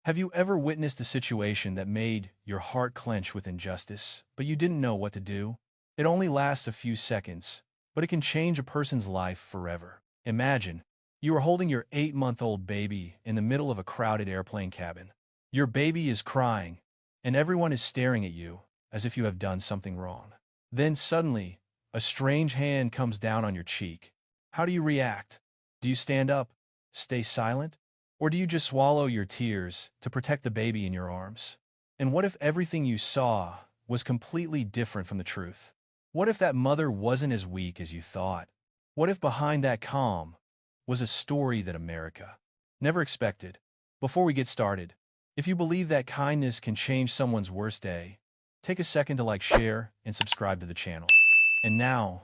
Have you ever witnessed a situation that made your heart clench with injustice, but you didn't know what to do? It only lasts a few seconds, but it can change a person's life forever. Imagine, you are holding your 8-month-old baby in the middle of a crowded airplane cabin. Your baby is crying, and everyone is staring at you as if you have done something wrong. Then suddenly, a strange hand comes down on your cheek. How do you react? Do you stand up, stay silent? Or do you just swallow your tears to protect the baby in your arms? And what if everything you saw was completely different from the truth? What if that mother wasn't as weak as you thought? What if behind that calm was a story that America never expected? Before we get started, if you believe that kindness can change someone's worst day, take a second to like, share, and subscribe to the channel. And now,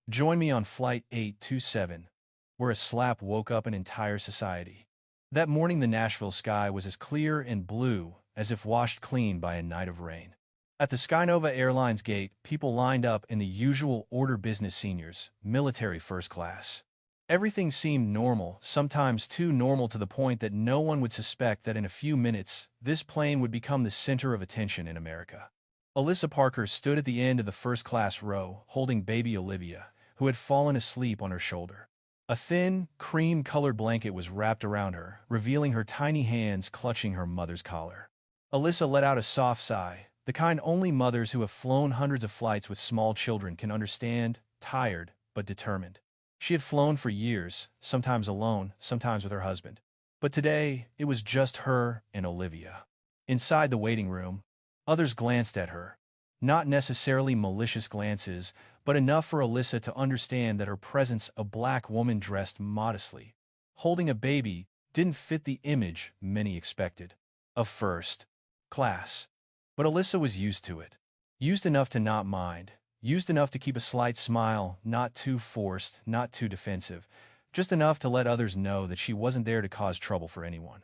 join me on Flight 827, where a slap woke up an entire society. That morning the Nashville sky was as clear and blue as if washed clean by a night of rain. At the Skynova Airlines gate, people lined up in the usual order: business seniors, military first class. Everything seemed normal, sometimes too normal to the point that no one would suspect that in a few minutes, this plane would become the center of attention in America. Alyssa Parker stood at the end of the first-class row, holding baby Olivia, who had fallen asleep on her shoulder. A thin, cream-colored blanket was wrapped around her, revealing her tiny hands clutching her mother's collar. Alyssa let out a soft sigh, the kind only mothers who have flown hundreds of flights with small children can understand, tired but determined. She had flown for years, sometimes alone, sometimes with her husband. But today, it was just her and Olivia. Inside the waiting room, others glanced at her. Not necessarily malicious glances, but enough for Alyssa to understand that her presence, a black woman dressed modestly, holding a baby, didn't fit the image many expected of first class. But Alyssa was used to it. Used enough to not mind. Used enough to keep a slight smile, not too forced, not too defensive, just enough to let others know that she wasn't there to cause trouble for anyone.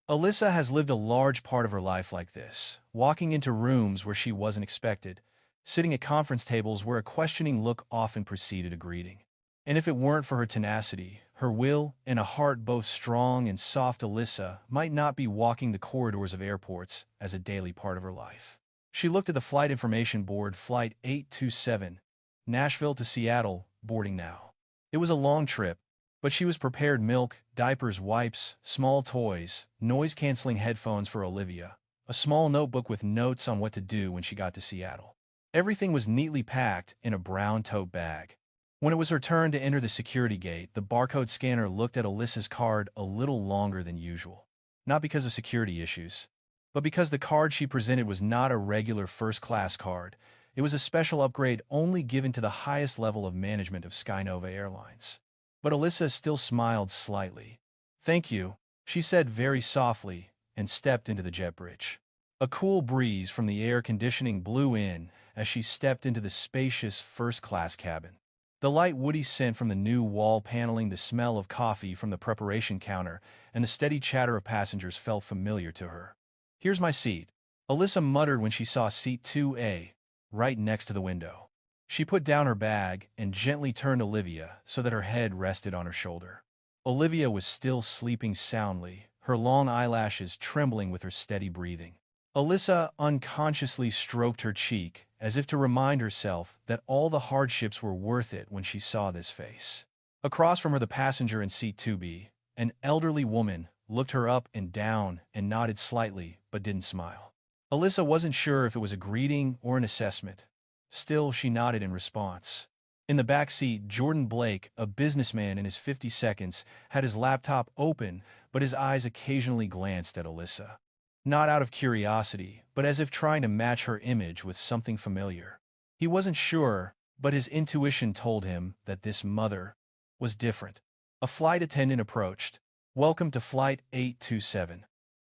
Alyssa has lived a large part of her life like this, walking into rooms where she wasn't expected, sitting at conference tables where a questioning look often preceded a greeting. And if it weren't for her tenacity, her will, and a heart both strong and soft, Alyssa might not be walking the corridors of airports as a daily part of her life. She looked at the flight information board: Flight 827, Nashville to Seattle, boarding now. It was a long trip, but she was prepared: milk, diapers, wipes, small toys, noise-canceling headphones for Olivia, a small notebook with notes on what to do when she got to Seattle. Everything was neatly packed in a brown tote bag. When it was her turn to enter the security gate, the barcode scanner looked at Alyssa's card a little longer than usual. Not because of security issues, but because the card she presented was not a regular first-class card. It was a special upgrade only given to the highest level of management of Skynova Airlines. But Alyssa still smiled slightly. "Thank you," she said very softly, and stepped into the jet bridge. A cool breeze from the air conditioning blew in as she stepped into the spacious first-class cabin. The light woody scent from the new wall paneling, the smell of coffee from the preparation counter, and the steady chatter of passengers felt familiar to her. "Here's my seat," Alyssa muttered when she saw seat 2A, right next to the window. She put down her bag and gently turned Olivia so that her head rested on her shoulder. Olivia was still sleeping soundly, her long eyelashes trembling with her steady breathing. Alyssa unconsciously stroked her cheek, as if to remind herself that all the hardships were worth it when she saw this face. Across from her, the passenger in seat 2B, an elderly woman, looked her up and down and nodded slightly, but didn't smile. Alyssa wasn't sure if it was a greeting or an assessment. Still, she nodded in response. In the back seat, Jordan Blake, a businessman in his 50s, had his laptop open, but his eyes occasionally glanced at Alyssa. Not out of curiosity, but as if trying to match her image with something familiar. He wasn't sure, but his intuition told him that this mother was different. A flight attendant approached. "Welcome to Flight 827.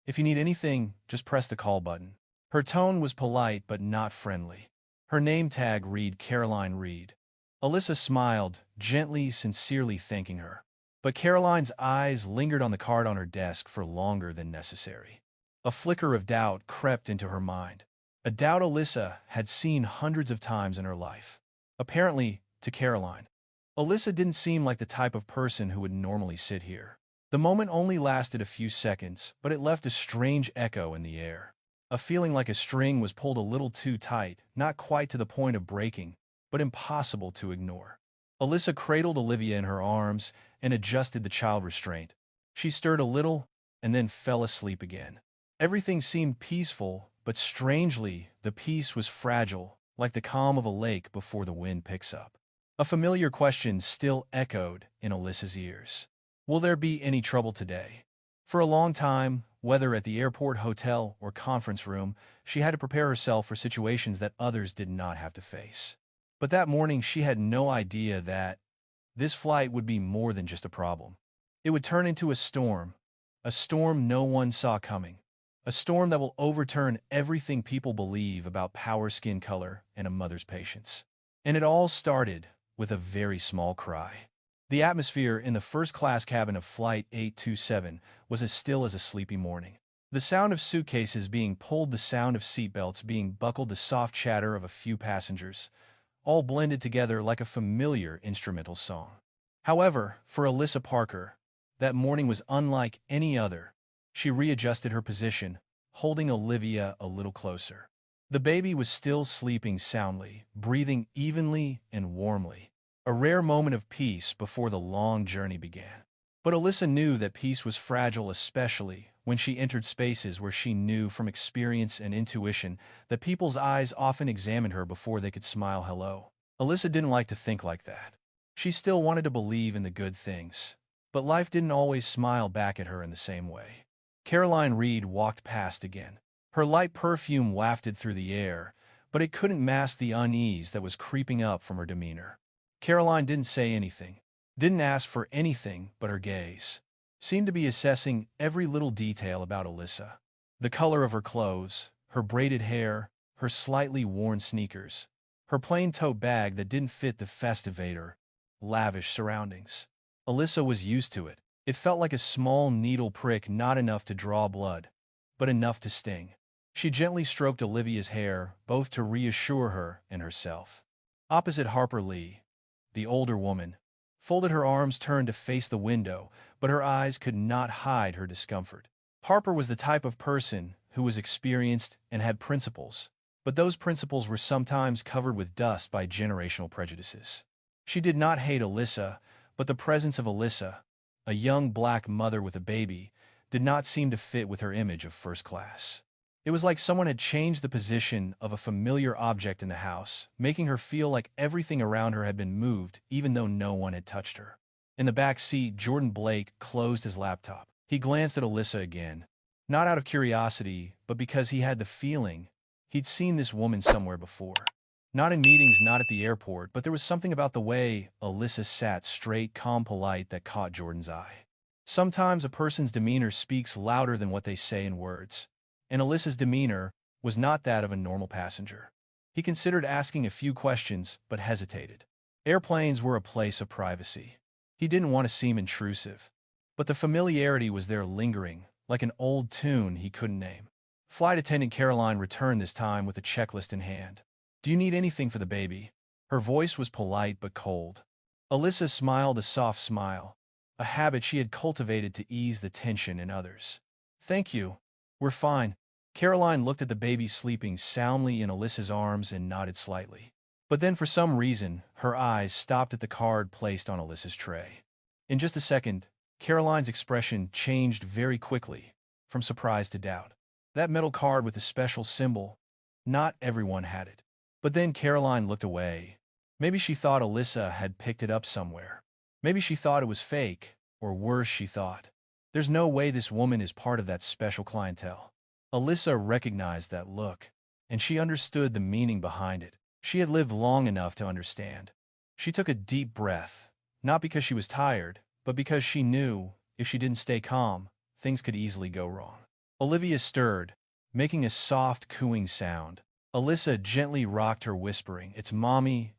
If you need anything, just press the call button." Her tone was polite but not friendly. Her name tag read Caroline Reed. Alyssa smiled, gently, sincerely thanking her. But Caroline's eyes lingered on the card on her desk for longer than necessary. A flicker of doubt crept into her mind. A doubt Alyssa had seen hundreds of times in her life. Apparently, to Caroline, Alyssa didn't seem like the type of person who would normally sit here. The moment only lasted a few seconds, but it left a strange echo in the air. A feeling like a string was pulled a little too tight, not quite to the point of breaking, but impossible to ignore. Alyssa cradled Olivia in her arms and adjusted the child restraint. She stirred a little and then fell asleep again. Everything seemed peaceful, but strangely, the peace was fragile, like the calm of a lake before the wind picks up. A familiar question still echoed in Alyssa's ears. Will there be any trouble today? For a long time, whether at the airport, hotel, or conference room, she had to prepare herself for situations that others did not have to face. But that morning she had no idea that this flight would be more than just a problem. It would turn into a storm no one saw coming, a storm that will overturn everything people believe about power, skin color, and a mother's patience. And it all started with a very small cry. The atmosphere in the first-class cabin of Flight 827 was as still as a sleepy morning. The sound of suitcases being pulled, the sound of seatbelts being buckled, the soft chatter of a few passengers, all blended together like a familiar instrumental song. However, for Alyssa Parker, that morning was unlike any other. She readjusted her position, holding Olivia a little closer. The baby was still sleeping soundly, breathing evenly and warmly. A rare moment of peace before the long journey began. But Alyssa knew that peace was fragile, especially when she entered spaces where she knew from experience and intuition that people's eyes often examined her before they could smile hello. Alyssa didn't like to think like that. She still wanted to believe in the good things, but life didn't always smile back at her in the same way. Caroline Reed walked past again. Her light perfume wafted through the air, but it couldn't mask the unease that was creeping up from her demeanor. Caroline didn't say anything, didn't ask for anything, but her gaze seemed to be assessing every little detail about Alyssa. The color of her clothes, her braided hair, her slightly worn sneakers, her plain tote bag that didn't fit the festive or lavish surroundings. Alyssa was used to it. It felt like a small needle prick, not enough to draw blood, but enough to sting. She gently stroked Olivia's hair, both to reassure her and herself. Opposite Harper Lee, the older woman, folded her arms, turned to face the window, but her eyes could not hide her discomfort. Harper was the type of person who was experienced and had principles, but those principles were sometimes covered with dust by generational prejudices. She did not hate Alyssa, but the presence of Alyssa, a young black mother with a baby, did not seem to fit with her image of first class. It was like someone had changed the position of a familiar object in the house, making her feel like everything around her had been moved, even though no one had touched her. In the back seat, Jordan Blake closed his laptop. He glanced at Alyssa again, not out of curiosity, but because he had the feeling he'd seen this woman somewhere before. Not in meetings, not at the airport, but there was something about the way Alyssa sat, straight, calm, polite, that caught Jordan's eye. Sometimes a person's demeanor speaks louder than what they say in words, and Alyssa's demeanor was not that of a normal passenger. He considered asking a few questions, but hesitated. Airplanes were a place of privacy. He didn't want to seem intrusive, but the familiarity was there, lingering, like an old tune he couldn't name. Flight attendant Caroline returned, this time with a checklist in hand. "Do you need anything for the baby?" Her voice was polite but cold. Alyssa smiled a soft smile, a habit she had cultivated to ease the tension in others. "Thank you. We're fine." Caroline looked at the baby sleeping soundly in Alyssa's arms and nodded slightly. But then for some reason, her eyes stopped at the card placed on Alyssa's tray. In just a second, Caroline's expression changed very quickly, from surprise to doubt. That metal card with the special symbol, not everyone had it. But then Caroline looked away. Maybe she thought Alyssa had picked it up somewhere. Maybe she thought it was fake, or worse, she thought, "There's no way this woman is part of that special clientele." Alyssa recognized that look, and she understood the meaning behind it. She had lived long enough to understand. She took a deep breath, not because she was tired, but because she knew, if she didn't stay calm, things could easily go wrong. Olivia stirred, making a soft cooing sound. Alyssa gently rocked her, whispering, it's mommy,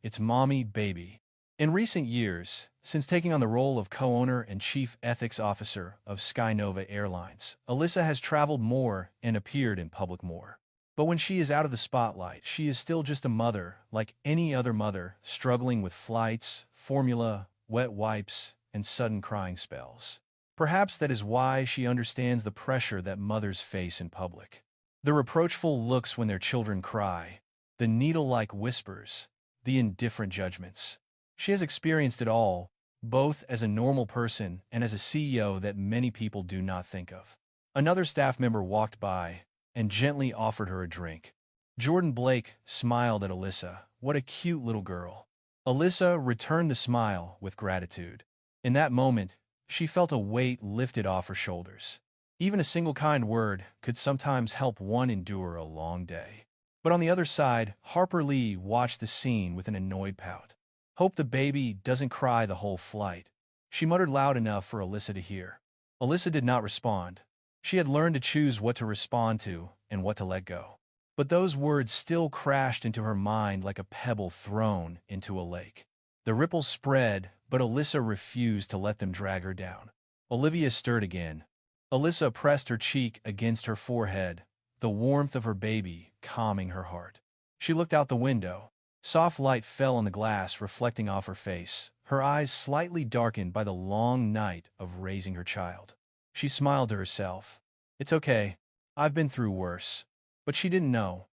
baby." In recent years, since taking on the role of co-owner and chief ethics officer of Skynova Airlines, Alyssa has traveled more and appeared in public more. But when she is out of the spotlight, she is still just a mother, like any other mother, struggling with flights, formula, wet wipes, and sudden crying spells. Perhaps that is why she understands the pressure that mothers face in public. The reproachful looks when their children cry, the needle-like whispers, the indifferent judgments. She has experienced it all, both as a normal person and as a CEO that many people do not think of. Another staff member walked by and gently offered her a drink. Jordan Blake smiled at Alyssa. What a cute little girl. Alyssa returned the smile with gratitude. In that moment, she felt a weight lifted off her shoulders. Even a single kind word could sometimes help one endure a long day. But on the other side, Harper Lee watched the scene with an annoyed pout. Hope the baby doesn't cry the whole flight. She muttered loud enough for Alyssa to hear. Alyssa did not respond. She had learned to choose what to respond to and what to let go. But those words still crashed into her mind like a pebble thrown into a lake. The ripples spread, but Alyssa refused to let them drag her down. Olivia stirred again. Alyssa pressed her cheek against her forehead, the warmth of her baby calming her heart. She looked out the window. Soft light fell on the glass, reflecting off her face, her eyes slightly darkened by the long night of raising her child. She smiled to herself. It's okay. I've been through worse. But she didn't know.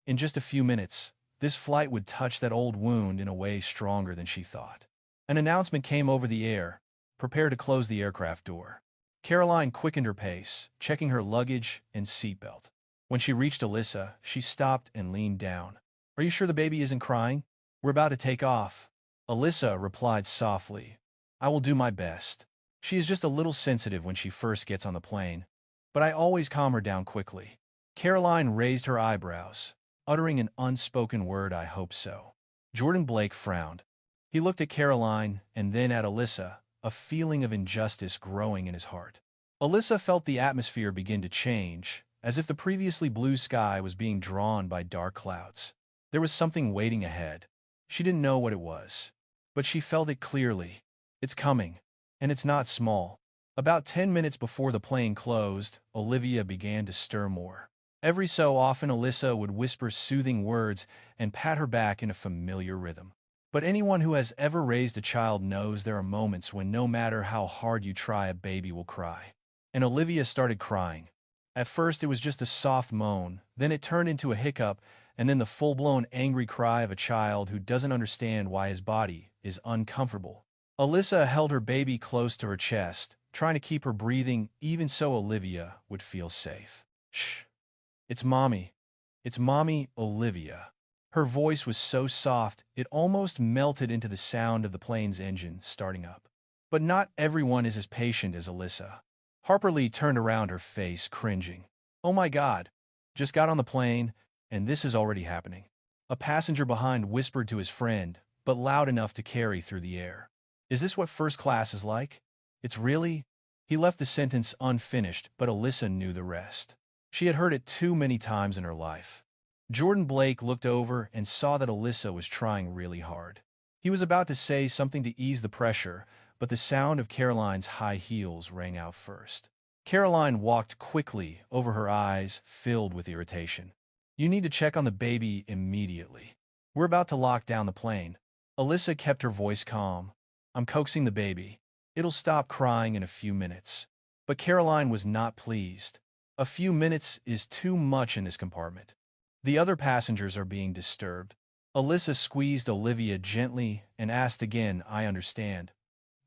In just a few minutes, this flight would touch that old wound in a way stronger than she thought. An announcement came over the air. Prepare to close the aircraft door. Caroline quickened her pace, checking her luggage and seatbelt. When she reached Alyssa, she stopped and leaned down. Are you sure the baby isn't crying? We're about to take off. Alyssa replied softly. I will do my best. She is just a little sensitive when she first gets on the plane, but I always calm her down quickly. Caroline raised her eyebrows, uttering an unspoken word, I hope so. Jordan Blake frowned. He looked at Caroline and then at Alyssa, a feeling of injustice growing in his heart. Alyssa felt the atmosphere begin to change, as if the previously blue sky was being drawn by dark clouds. There was something waiting ahead. She didn't know what it was, but she felt it clearly. It's coming, and it's not small. About 10 minutes before the plane closed, Olivia began to stir more. Every so often, Alyssa would whisper soothing words and pat her back in a familiar rhythm. But anyone who has ever raised a child knows there are moments when no matter how hard you try, a baby will cry. And Olivia started crying. At first, it was just a soft moan, then it turned into a hiccup, and then the full-blown angry cry of a child who doesn't understand why his body is uncomfortable. Alyssa held her baby close to her chest, trying to keep her breathing even so Olivia would feel safe. Shh. It's Mommy. It's Mommy, Olivia. Her voice was so soft, it almost melted into the sound of the plane's engine starting up. But not everyone is as patient as Alyssa. Harper Lee turned around, her face cringing. Oh my God. Just got on the plane, and this is already happening. A passenger behind whispered to his friend, but loud enough to carry through the air. Is this what first class is like? It's really? He left the sentence unfinished, but Alyssa knew the rest. She had heard it too many times in her life. Jordan Blake looked over and saw that Alyssa was trying really hard. He was about to say something to ease the pressure, but the sound of Caroline's high heels rang out first. Caroline walked quickly, over her eyes filled with irritation. You need to check on the baby immediately. We're about to lock down the plane. Alyssa kept her voice calm. I'm coaxing the baby. It'll stop crying in a few minutes. But Caroline was not pleased. A few minutes is too much in this compartment. The other passengers are being disturbed. Alyssa squeezed Olivia gently and asked again, I understand.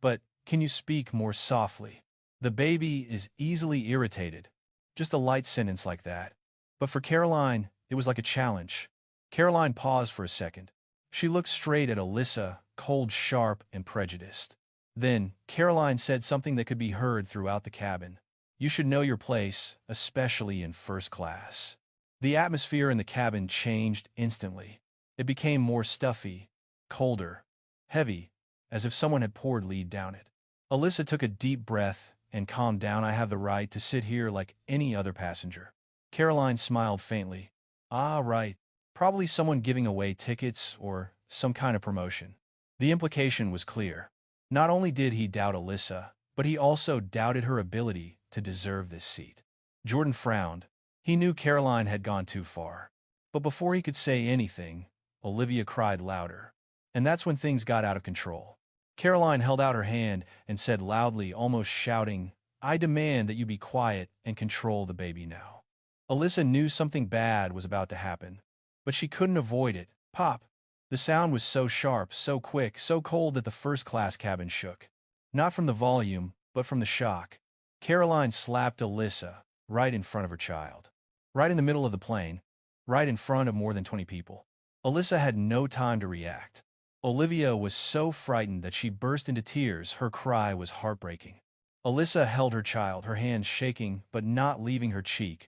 But can you speak more softly? The baby is easily irritated. Just a light sentence like that. But for Caroline, it was like a challenge. Caroline paused for a second. She looked straight at Alyssa, cold, sharp, and prejudiced. Then, Caroline said something that could be heard throughout the cabin. You should know your place, especially in first class. The atmosphere in the cabin changed instantly. It became more stuffy, colder, heavy, as if someone had poured lead down it. Alyssa took a deep breath and calmed down. I have the right to sit here like any other passenger. Caroline smiled faintly. Ah, right. Probably someone giving away tickets or some kind of promotion. The implication was clear. Not only did he doubt Alyssa, but he also doubted her ability to deserve this seat. Jordan frowned. He knew Caroline had gone too far. But before he could say anything, Olivia cried louder. And that's when things got out of control. Caroline held out her hand and said loudly, almost shouting, I demand that you be quiet and control the baby now. Alyssa knew something bad was about to happen, but she couldn't avoid it. Pop! The sound was so sharp, so quick, so cold that the first-class cabin shook. Not from the volume, but from the shock. Caroline slapped Alyssa right in front of her child. Right in the middle of the plane, right in front of more than 20 people. Alyssa had no time to react. Olivia was so frightened that she burst into tears. Her cry was heartbreaking. Alyssa held her child, her hands shaking but not leaving her cheek,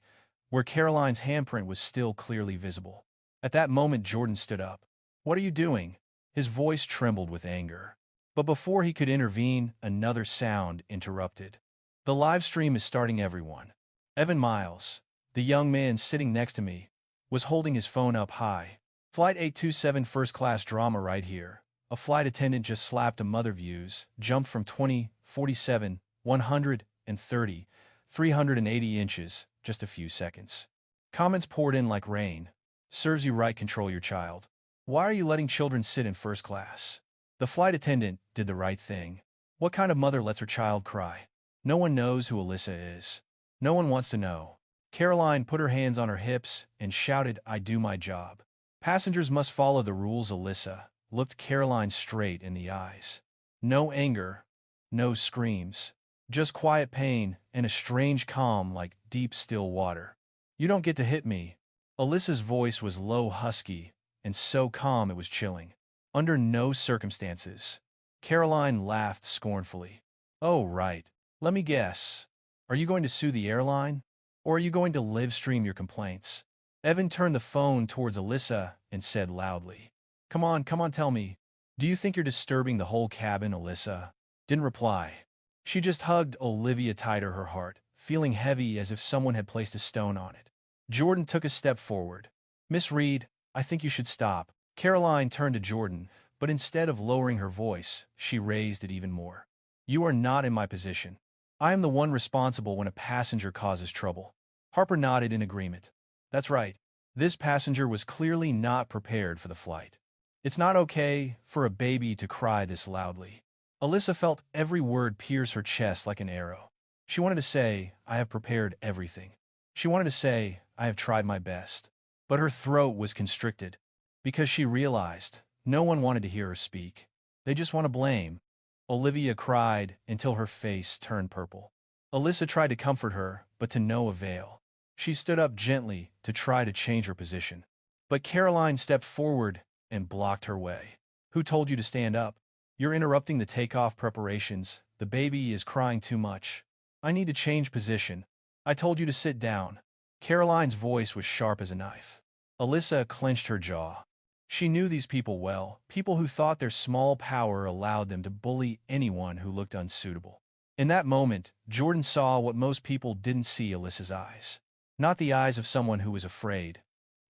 where Caroline's handprint was still clearly visible. At that moment, Jordan stood up. "What are you doing?" His voice trembled with anger. But before he could intervene, another sound interrupted. "The live stream is starting, everyone." Evan Miles, the young man sitting next to me, was holding his phone up high. "Flight 827 first-class drama right here. A flight attendant just slapped a mother. Views jumped from 20, 47, 130, 380 inches, just a few seconds." Comments poured in like rain. "Serves you right, control your child. Why are you letting children sit in first class?" The flight attendant did the right thing. What kind of mother lets her child cry? No one knows who Alyssa is. No one wants to know. Caroline put her hands on her hips and shouted, "I do my job. Passengers must follow the rules." Alyssa looked Caroline straight in the eyes. No anger, no screams, just quiet pain and a strange calm like deep, still water. "You don't get to hit me." Alyssa's voice was low, husky, and so calm it was chilling. "Under no circumstances." Caroline laughed scornfully. "Oh, right. Let me guess. Are you going to sue the airline? Or are you going to live stream your complaints?" Evan turned the phone towards Alyssa and said loudly, come on, tell me. Do you think you're disturbing the whole cabin?" Alyssa didn't reply. She just hugged Olivia tighter, her heart feeling heavy as if someone had placed a stone on it. Jordan took a step forward. "Miss Reed, I think you should stop." Caroline turned to Jordan, but instead of lowering her voice, she raised it even more. "You are not in my position. I am the one responsible when a passenger causes trouble." Harper nodded in agreement. "That's right. This passenger was clearly not prepared for the flight. It's not okay for a baby to cry this loudly." Alyssa felt every word pierce her chest like an arrow. She wanted to say, "I have prepared everything." She wanted to say, "I have tried my best." But her throat was constricted, because she realized no one wanted to hear her speak. They just want to blame. Olivia cried until her face turned purple. Alyssa tried to comfort her, but to no avail. She stood up gently to try to change her position. But Caroline stepped forward and blocked her way. "Who told you to stand up? You're interrupting the takeoff preparations. The baby is crying too much. I need to change position. I told you to sit down." Caroline's voice was sharp as a knife. Alyssa clenched her jaw. She knew these people well, people who thought their small power allowed them to bully anyone who looked unsuitable. In that moment, Jordan saw what most people didn't see: Alyssa's eyes. Not the eyes of someone who was afraid,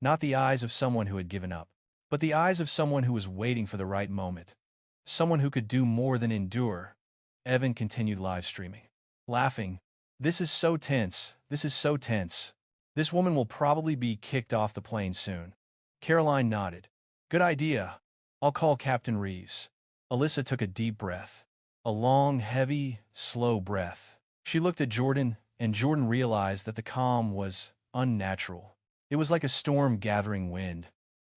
not the eyes of someone who had given up, but the eyes of someone who was waiting for the right moment, someone who could do more than endure. Evan continued live streaming, laughing. "This is so tense, this is so tense. This woman will probably be kicked off the plane soon." Caroline nodded. "Good idea. I'll call Captain Reeves." Alyssa took a deep breath. A long, heavy, slow breath. She looked at Jordan, and Jordan realized that the calm was unnatural. It was like a storm gathering wind.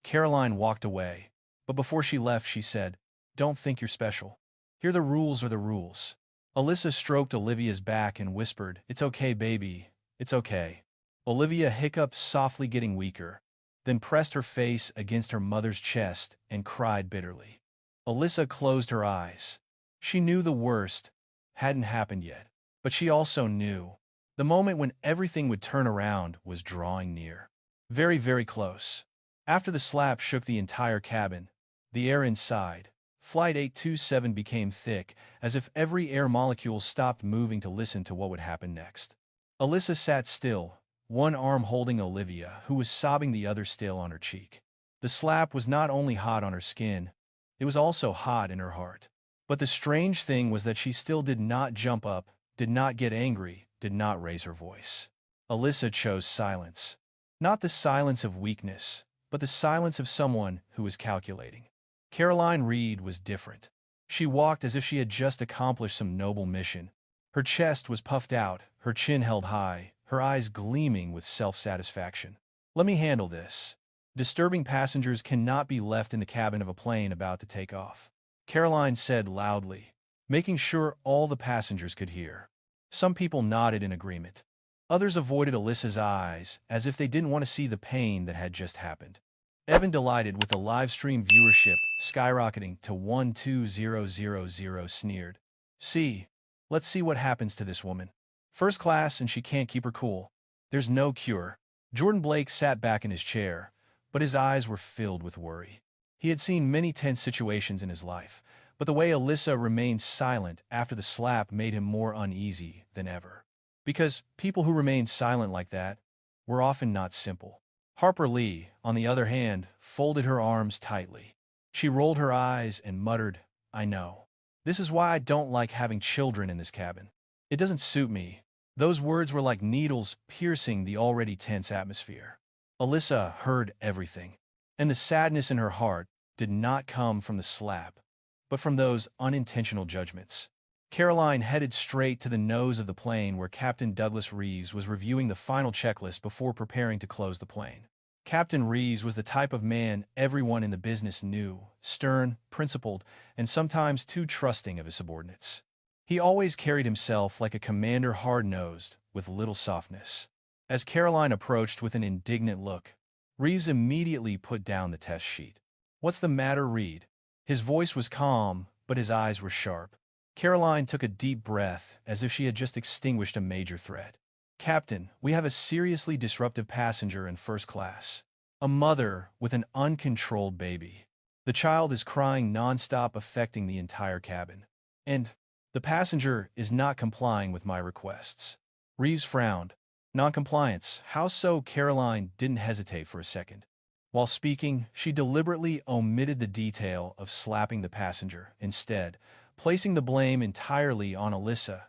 Caroline walked away, but before she left, she said, "Don't think you're special. Here, the rules are the rules." Alyssa stroked Olivia's back and whispered, "It's okay, baby. It's okay." Olivia hiccuped softly, getting weaker, then pressed her face against her mother's chest and cried bitterly. Alyssa closed her eyes. She knew the worst hadn't happened yet, but she also knew the moment when everything would turn around was drawing near. Very, very close. After the slap shook the entire cabin, the air inside Flight 827 became thick, as if every air molecule stopped moving to listen to what would happen next. Alyssa sat still, one arm holding Olivia, who was sobbing, the other still on her cheek. The slap was not only hot on her skin, it was also hot in her heart. But the strange thing was that she still did not jump up, did not get angry, did not raise her voice. Alyssa chose silence. Not the silence of weakness, but the silence of someone who was calculating. Caroline Reed was different. She walked as if she had just accomplished some noble mission. Her chest was puffed out, her chin held high, her eyes gleaming with self-satisfaction. Let me handle this. Disturbing passengers cannot be left in the cabin of a plane about to take off, Caroline said loudly, making sure all the passengers could hear. Some people nodded in agreement. Others avoided Alyssa's eyes, as if they didn't want to see the pain that had just happened. Evan, delighted with the live stream viewership skyrocketing to 120,000, sneered. See, let's see what happens to this woman. First class and she can't keep her cool. There's no cure. Jordan Blake sat back in his chair, but his eyes were filled with worry. He had seen many tense situations in his life, but the way Alyssa remained silent after the slap made him more uneasy than ever. Because people who remained silent like that were often not simple. Harper Lee, on the other hand, folded her arms tightly. She rolled her eyes and muttered, I know. This is why I don't like having children in this cabin. It doesn't suit me. Those words were like needles piercing the already tense atmosphere. Alyssa heard everything, and the sadness in her heart did not come from the slap, but from those unintentional judgments. Caroline headed straight to the nose of the plane where Captain Douglas Reeves was reviewing the final checklist before preparing to close the plane. Captain Reeves was the type of man everyone in the business knew, stern, principled, and sometimes too trusting of his subordinates. He always carried himself like a commander, hard-nosed, with little softness. As Caroline approached with an indignant look, Reeves immediately put down the test sheet. What's the matter, Reed? His voice was calm, but his eyes were sharp. Caroline took a deep breath, as if she had just extinguished a major threat. Captain, we have a seriously disruptive passenger in first class. A mother with an uncontrolled baby. The child is crying nonstop, affecting the entire cabin. And the passenger is not complying with my requests. Reeves frowned. Noncompliance. How so? Caroline didn't hesitate for a second. While speaking, she deliberately omitted the detail of slapping the passenger, instead placing the blame entirely on Alyssa.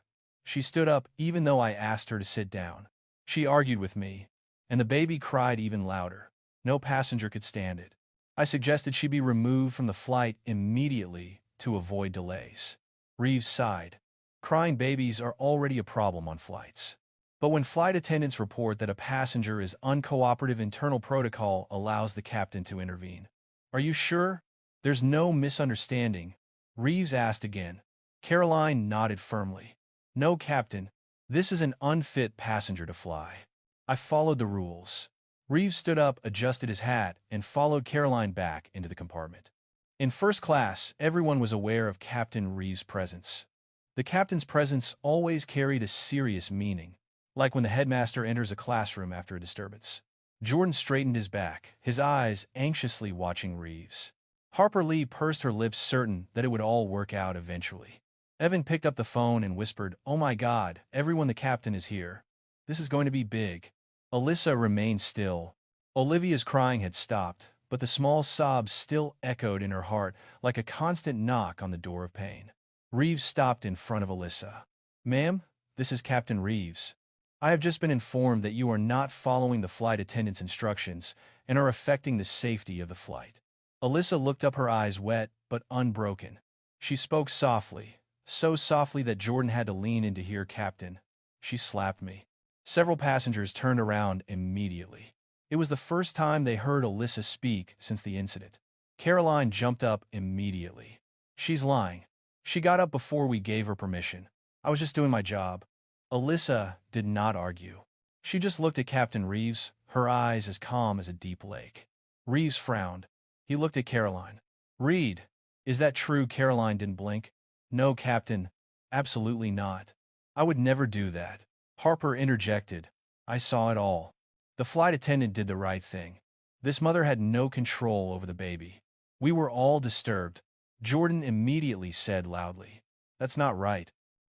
She stood up even though I asked her to sit down. She argued with me, and the baby cried even louder. No passenger could stand it. I suggested she be removed from the flight immediately to avoid delays. Reeves sighed. Crying babies are already a problem on flights. But when flight attendants report that a passenger is uncooperative, internal protocol allows the captain to intervene. Are you sure? There's no misunderstanding? Reeves asked again. Caroline nodded firmly. No, Captain. This is an unfit passenger to fly. I followed the rules. Reeves stood up, adjusted his hat, and followed Caroline back into the compartment. In first class, everyone was aware of Captain Reeves' presence. The captain's presence always carried a serious meaning, like when the headmaster enters a classroom after a disturbance. Jordan straightened his back, his eyes anxiously watching Reeves. Harper Lee pursed her lips, certain that it would all work out eventually. Evan picked up the phone and whispered, Oh my God, everyone, the captain is here. This is going to be big. Alyssa remained still. Olivia's crying had stopped, but the small sobs still echoed in her heart like a constant knock on the door of pain. Reeves stopped in front of Alyssa. Ma'am, this is Captain Reeves. I have just been informed that you are not following the flight attendant's instructions and are affecting the safety of the flight. Alyssa looked up, her eyes wet but unbroken. She spoke softly, so softly that Jordan had to lean in to hear. Captain, she slapped me. Several passengers turned around immediately. It was the first time they heard Alyssa speak since the incident. Caroline jumped up immediately. She's lying. She got up before we gave her permission. I was just doing my job. Alyssa did not argue. She just looked at Captain Reeves, her eyes as calm as a deep lake. Reeves frowned. He looked at Caroline. Reed, is that true? Caroline didn't blink. No, Captain. Absolutely not. I would never do that. Harper interjected. I saw it all. The flight attendant did the right thing. This mother had no control over the baby. We were all disturbed. Jordan immediately said loudly. That's not right.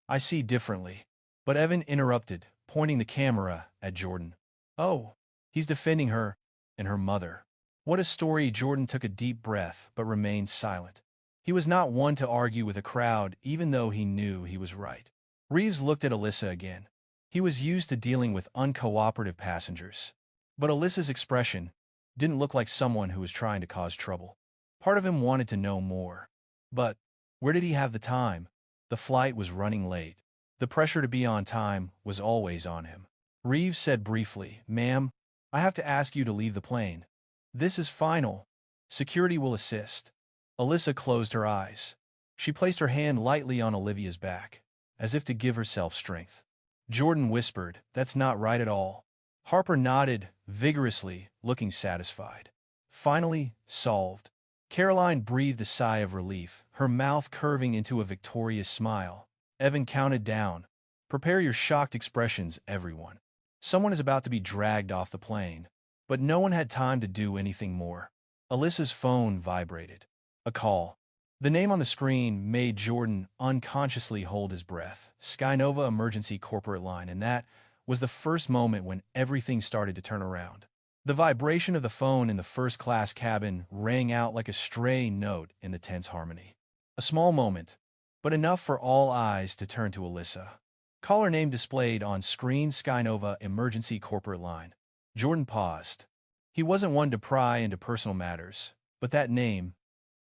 I see differently. But Evan interrupted, pointing the camera at Jordan. Oh, he's defending her and her mother. What a story. Jordan took a deep breath but remained silent. He was not one to argue with a crowd, even though he knew he was right. Reeves looked at Alyssa again. He was used to dealing with uncooperative passengers. But Alyssa's expression didn't look like someone who was trying to cause trouble. Part of him wanted to know more. But where did he have the time? The flight was running late. The pressure to be on time was always on him. Reeves said briefly, "Ma'am, I have to ask you to leave the plane. This is final. Security will assist." Alyssa closed her eyes. She placed her hand lightly on Olivia's back, as if to give herself strength. Jordan whispered, "That's not right at all." Harper nodded vigorously, looking satisfied. Finally, solved. Caroline breathed a sigh of relief, her mouth curving into a victorious smile. Evan counted down. "Prepare your shocked expressions, everyone. Someone is about to be dragged off the plane." But no one had time to do anything more. Alyssa's phone vibrated. A call. The name on the screen made Jordan unconsciously hold his breath. Skynova Emergency Corporate Line, and that was the first moment when everything started to turn around. The vibration of the phone in the first-class cabin rang out like a stray note in the tense harmony. A small moment, but enough for all eyes to turn to Alyssa. Caller name displayed on screen: Skynova Emergency Corporate Line. Jordan paused. He wasn't one to pry into personal matters, but that name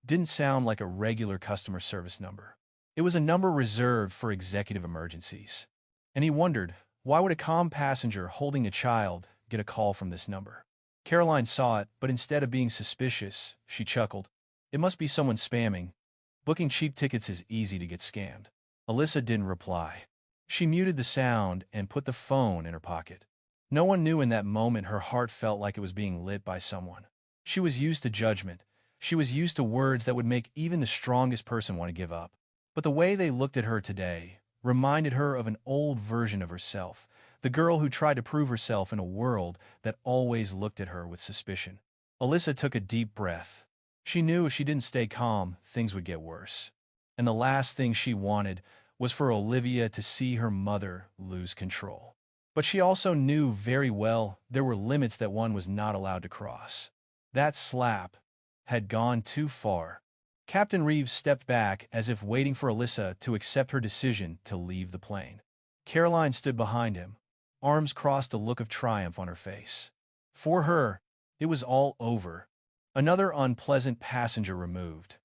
didn't sound like a regular customer service number. It was a number reserved for executive emergencies. And he wondered, why would a calm passenger holding a child get a call from this number? Caroline saw it, but instead of being suspicious, she chuckled. "It must be someone spamming. Booking cheap tickets is easy to get scammed." Alyssa didn't reply. She muted the sound and put the phone in her pocket. No one knew in that moment her heart felt like it was being lit by someone. She was used to judgment. She was used to words that would make even the strongest person want to give up. But the way they looked at her today reminded her of an old version of herself, the girl who tried to prove herself in a world that always looked at her with suspicion. Alyssa took a deep breath. She knew if she didn't stay calm, things would get worse. And the last thing she wanted was for Olivia to see her mother lose control. But she also knew very well there were limits that one was not allowed to cross. That slap had gone too far. Captain Reeves stepped back as if waiting for Alyssa to accept her decision to leave the plane. Caroline stood behind him, arms crossed, a look of triumph on her face. For her, it was all over. Another unpleasant passenger removed.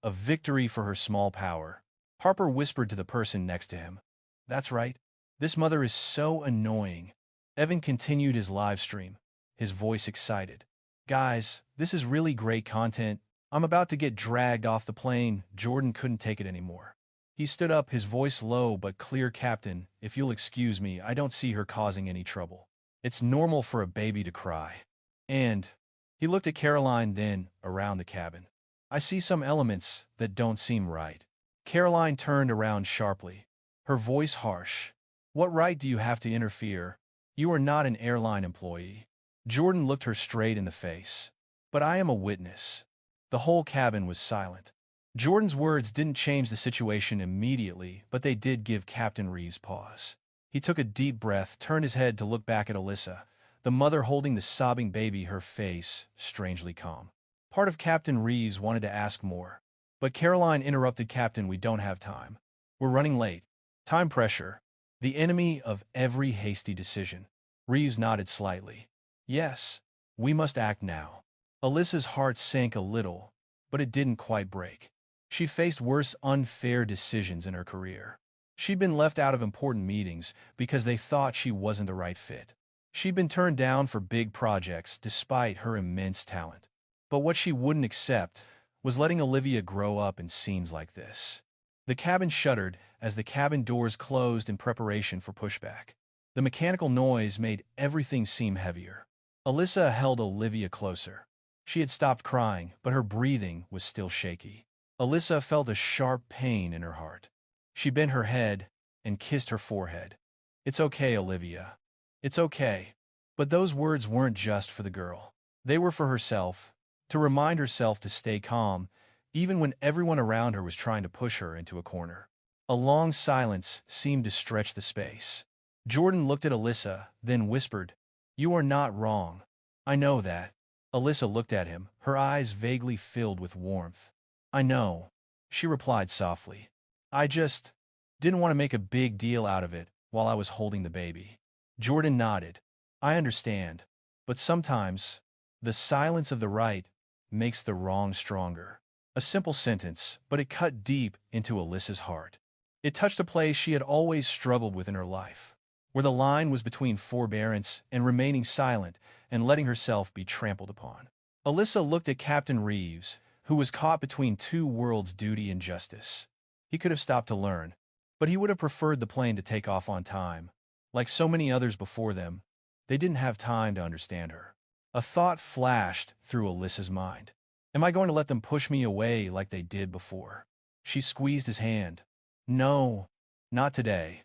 A victory for her small power. Harper whispered to the person next to him, "That's right. This mother is so annoying." Evan continued his live stream, his voice excited. "Guys, this is really great content. I'm about to get dragged off the plane." Jordan couldn't take it anymore. He stood up, his voice low but clear. "Captain, if you'll excuse me, I don't see her causing any trouble. It's normal for a baby to cry." And he looked at Caroline, then around the cabin. "I see some elements that don't seem right." Caroline turned around sharply, her voice harsh. "What right do you have to interfere? You are not an airline employee." Jordan looked her straight in the face. "But I am a witness." The whole cabin was silent. Jordan's words didn't change the situation immediately, but they did give Captain Reeves pause. He took a deep breath, turned his head to look back at Alyssa, the mother holding the sobbing baby, her face strangely calm. Part of Captain Reeves wanted to ask more, but Caroline interrupted. "Captain, we don't have time. We're running late." Time pressure, the enemy of every hasty decision. Reeves nodded slightly. "Yes, we must act now." Alyssa's heart sank a little, but it didn't quite break. She'd faced worse unfair decisions in her career. She'd been left out of important meetings because they thought she wasn't the right fit. She'd been turned down for big projects despite her immense talent. But what she wouldn't accept was letting Olivia grow up in scenes like this. The cabin shuddered as the cabin doors closed in preparation for pushback. The mechanical noise made everything seem heavier. Alyssa held Olivia closer. She had stopped crying, but her breathing was still shaky. Alyssa felt a sharp pain in her heart. She bent her head and kissed her forehead. "It's okay, Olivia. It's okay." But those words weren't just for the girl. They were for herself, to remind herself to stay calm, even when everyone around her was trying to push her into a corner. A long silence seemed to stretch the space. Jordan looked at Alyssa, then whispered, "You are not wrong. I know that." Alyssa looked at him, her eyes vaguely filled with warmth. "I know," she replied softly. "I just didn't want to make a big deal out of it while I was holding the baby." Jordan nodded. "I understand. But sometimes, the silence of the right makes the wrong stronger." A simple sentence, but it cut deep into Alyssa's heart. It touched a place she had always struggled with in her life, where the line was between forbearance and remaining silent and letting herself be trampled upon. Alyssa looked at Captain Reeves, who was caught between two worlds, duty and justice. He could have stopped to learn, but he would have preferred the plane to take off on time. Like so many others before them, they didn't have time to understand her. A thought flashed through Alyssa's mind. Am I going to let them push me away like they did before? She squeezed his hand. No, not today.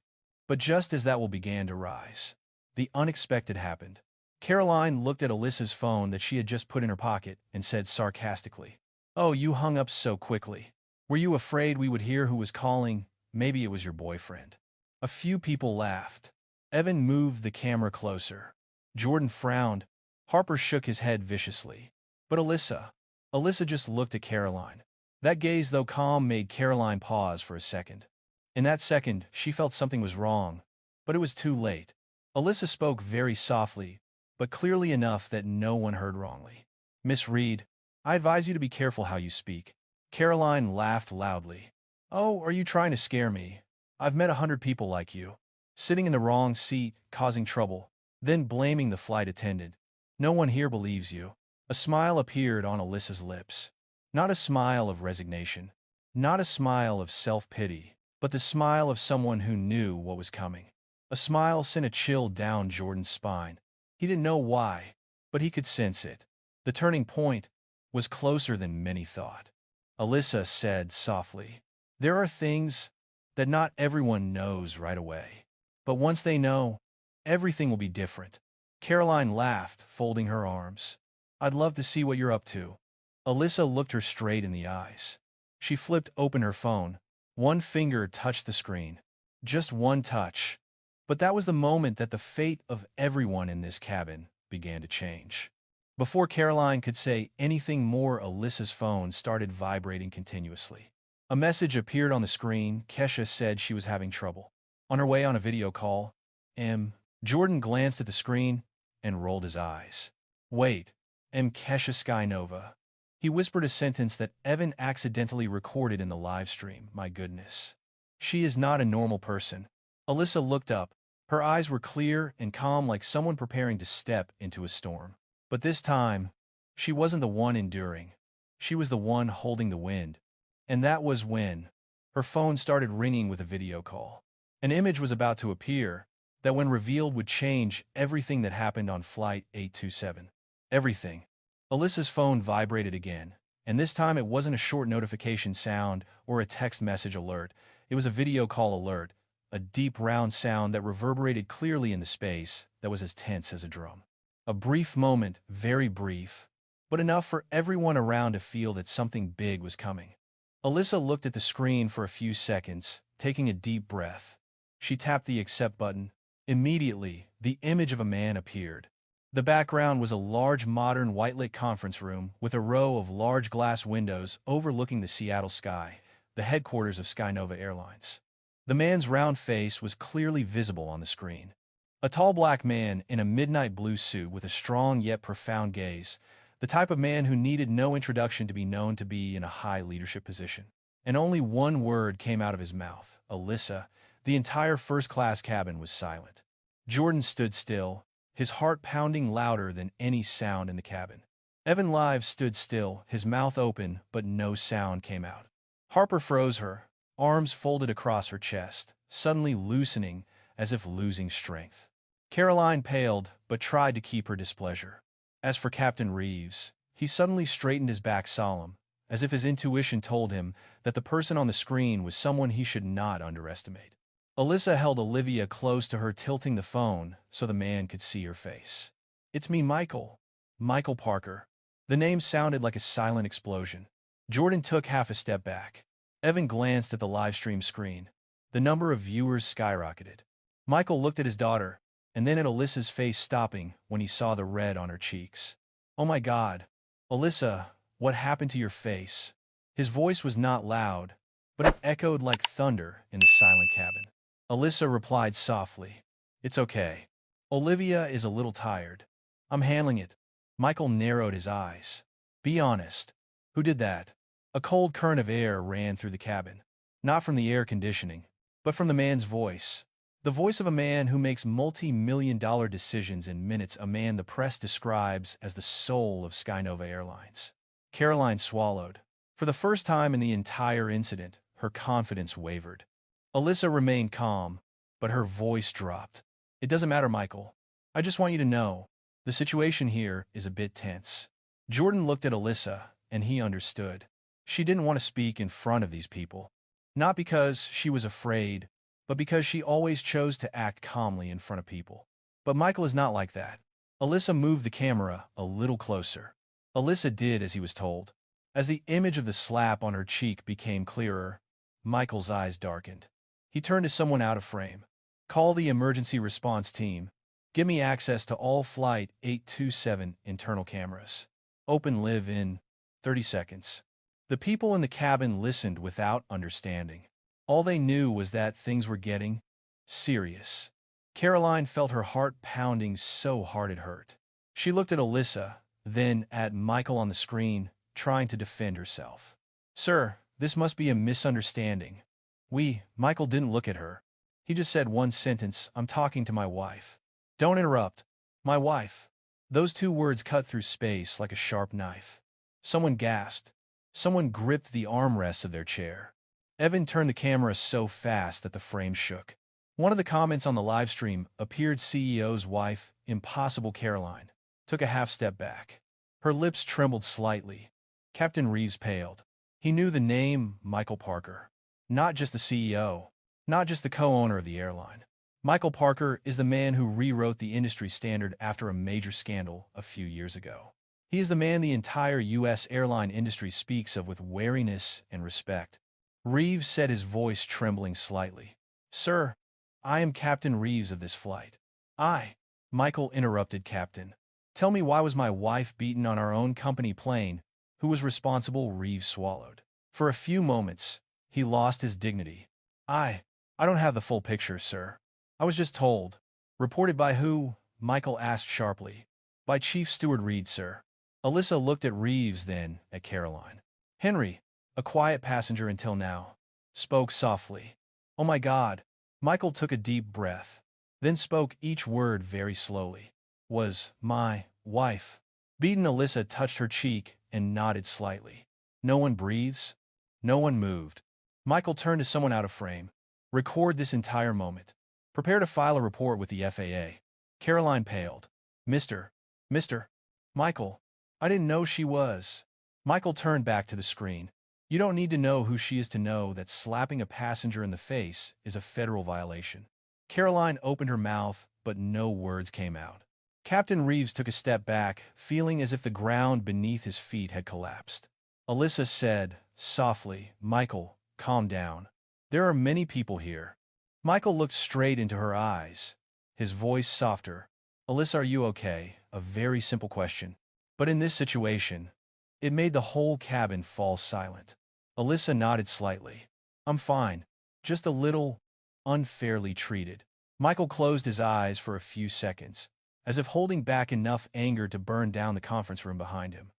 But just as that will began to rise, the unexpected happened. Caroline looked at Alyssa's phone that she had just put in her pocket and said sarcastically, "Oh, you hung up so quickly. Were you afraid we would hear who was calling? Maybe it was your boyfriend." A few people laughed. Evan moved the camera closer. Jordan frowned. Harper shook his head viciously. But Alyssa just looked at Caroline. That gaze, though calm, made Caroline pause for a second. In that second, she felt something was wrong, but it was too late. Alyssa spoke very softly, but clearly enough that no one heard wrongly. "Miss Reed, I advise you to be careful how you speak." Caroline laughed loudly. "Oh, are you trying to scare me? I've met 100 people like you, sitting in the wrong seat, causing trouble, then blaming the flight attendant. No one here believes you." A smile appeared on Alyssa's lips. Not a smile of resignation, not a smile of self-pity, but the smile of someone who knew what was coming. A smile sent a chill down Jordan's spine. He didn't know why, but he could sense it. The turning point was closer than many thought. Alyssa said softly, "There are things that not everyone knows right away. But once they know, everything will be different." Caroline laughed, folding her arms. "I'd love to see what you're up to." Alyssa looked her straight in the eyes. She flipped open her phone. One finger touched the screen. Just one touch. But that was the moment that the fate of everyone in this cabin began to change. Before Caroline could say anything more, Alyssa's phone started vibrating continuously. A message appeared on the screen. Kesha said she was having trouble. On her way on a video call. Jordan glanced at the screen and rolled his eyes. "Wait, Kesha Skynova." He whispered a sentence that Evan accidentally recorded in the live stream. "My goodness. She is not a normal person." Alyssa looked up. Her eyes were clear and calm, like someone preparing to step into a storm. But this time, she wasn't the one enduring. She was the one holding the wind. And that was when her phone started ringing with a video call. An image was about to appear that, when revealed, would change everything that happened on Flight 827. Everything. Alyssa's phone vibrated again, and this time it wasn't a short notification sound or a text message alert. It was a video call alert, a deep, round sound that reverberated clearly in the space that was as tense as a drum. A brief moment, very brief, but enough for everyone around to feel that something big was coming. Alyssa looked at the screen for a few seconds, taking a deep breath. She tapped the accept button. Immediately, the image of a man appeared. The background was a large, modern, white-lit conference room with a row of large glass windows overlooking the Seattle sky, the headquarters of Skynova Airlines. The man's round face was clearly visible on the screen. A tall black man in a midnight blue suit with a strong yet profound gaze, the type of man who needed no introduction to be known to be in a high leadership position. And only one word came out of his mouth: "Alyssa." The entire first-class cabin was silent. Jordan stood still, his heart pounding louder than any sound in the cabin. Evan Live stood still, his mouth open, but no sound came out. Harper froze, her arms folded across her chest, suddenly loosening as if losing strength. Caroline paled, but tried to keep her displeasure. As for Captain Reeves, he suddenly straightened his back, solemn, as if his intuition told him that the person on the screen was someone he should not underestimate. Alyssa held Olivia close to her, tilting the phone so the man could see her face. "It's me, Michael. Michael Parker." The name sounded like a silent explosion. Jordan took half a step back. Evan glanced at the livestream screen. The number of viewers skyrocketed. Michael looked at his daughter, and then at Alyssa's face, stopping when he saw the red on her cheeks. "Oh my God. Alyssa, what happened to your face?" His voice was not loud, but it echoed like thunder in the silent cabin. Alyssa replied softly, "It's okay. Olivia is a little tired. I'm handling it." Michael narrowed his eyes. "Be honest. Who did that?" A cold current of air ran through the cabin. "Not from the air conditioning. but from the man's voice. The voice of a man who makes multi-million-dollar decisions in minutes, a man the press describes as the soul of Skynova Airlines. Caroline swallowed. For the first time in the entire incident, her confidence wavered. Alyssa remained calm, but her voice dropped. It doesn't matter, Michael. I just want you to know, the situation here is a bit tense. Jordan looked at Alyssa, and he understood. She didn't want to speak in front of these people. Not because she was afraid, but because she always chose to act calmly in front of people. But Michael is not like that. Alyssa moved the camera a little closer. Alyssa did as he was told. As the image of the slap on her cheek became clearer, Michael's eyes darkened. He turned to someone out of frame. Call the emergency response team. Give me access to all Flight 827 internal cameras. Open live in 30 seconds. The people in the cabin listened without understanding. All they knew was that things were getting serious. Caroline felt her heart pounding so hard it hurt. She looked at Alyssa, then at Michael on the screen, trying to defend herself. Sir, this must be a misunderstanding. Michael didn't look at her. He just said one sentence, I'm talking to my wife. Don't interrupt. My wife. Those two words cut through space like a sharp knife. Someone gasped. Someone gripped the armrests of their chair. Evan turned the camera so fast that the frame shook. One of the comments on the live stream appeared CEO's wife, Impossible Caroline, took a half step back. Her lips trembled slightly. Captain Reeves paled. He knew the name Michael Parker. Not just the CEO. Not just the co-owner of the airline. Michael Parker is the man who rewrote the industry standard after a major scandal a few years ago. He is the man the entire U.S. airline industry speaks of with wariness and respect. Reeves said, his voice trembling slightly. Sir, I am Captain Reeves of this flight. Michael interrupted. Captain. Tell me, why was my wife beaten on our own company plane? Who was responsible? Reeves swallowed. For a few moments, he lost his dignity. I don't have the full picture, sir. I was just told. Reported by who? Michael asked sharply. By Chief Steward Reed, sir. Alyssa looked at Reeves, then at Caroline. Henry, a quiet passenger until now, spoke softly. Oh my God. Michael took a deep breath, then spoke each word very slowly. Was my wife beaten? Alyssa touched her cheek and nodded slightly. No one breathes. No one moved. Michael turned to someone out of frame. Record this entire moment. Prepare to file a report with the FAA. Caroline paled. Mr. Michael, I didn't know she was. Michael turned back to the screen. You don't need to know who she is to know that slapping a passenger in the face is a federal violation. Caroline opened her mouth, but no words came out. Captain Reeves took a step back, feeling as if the ground beneath his feet had collapsed. Alyssa said, softly, Michael, calm down. There are many people here. Michael looked straight into her eyes, his voice softer. Alyssa, are you okay? A very simple question. But in this situation, it made the whole cabin fall silent. Alyssa nodded slightly. I'm fine. Just a little unfairly treated. Michael closed his eyes for a few seconds, as if holding back enough anger to burn down the conference room behind him.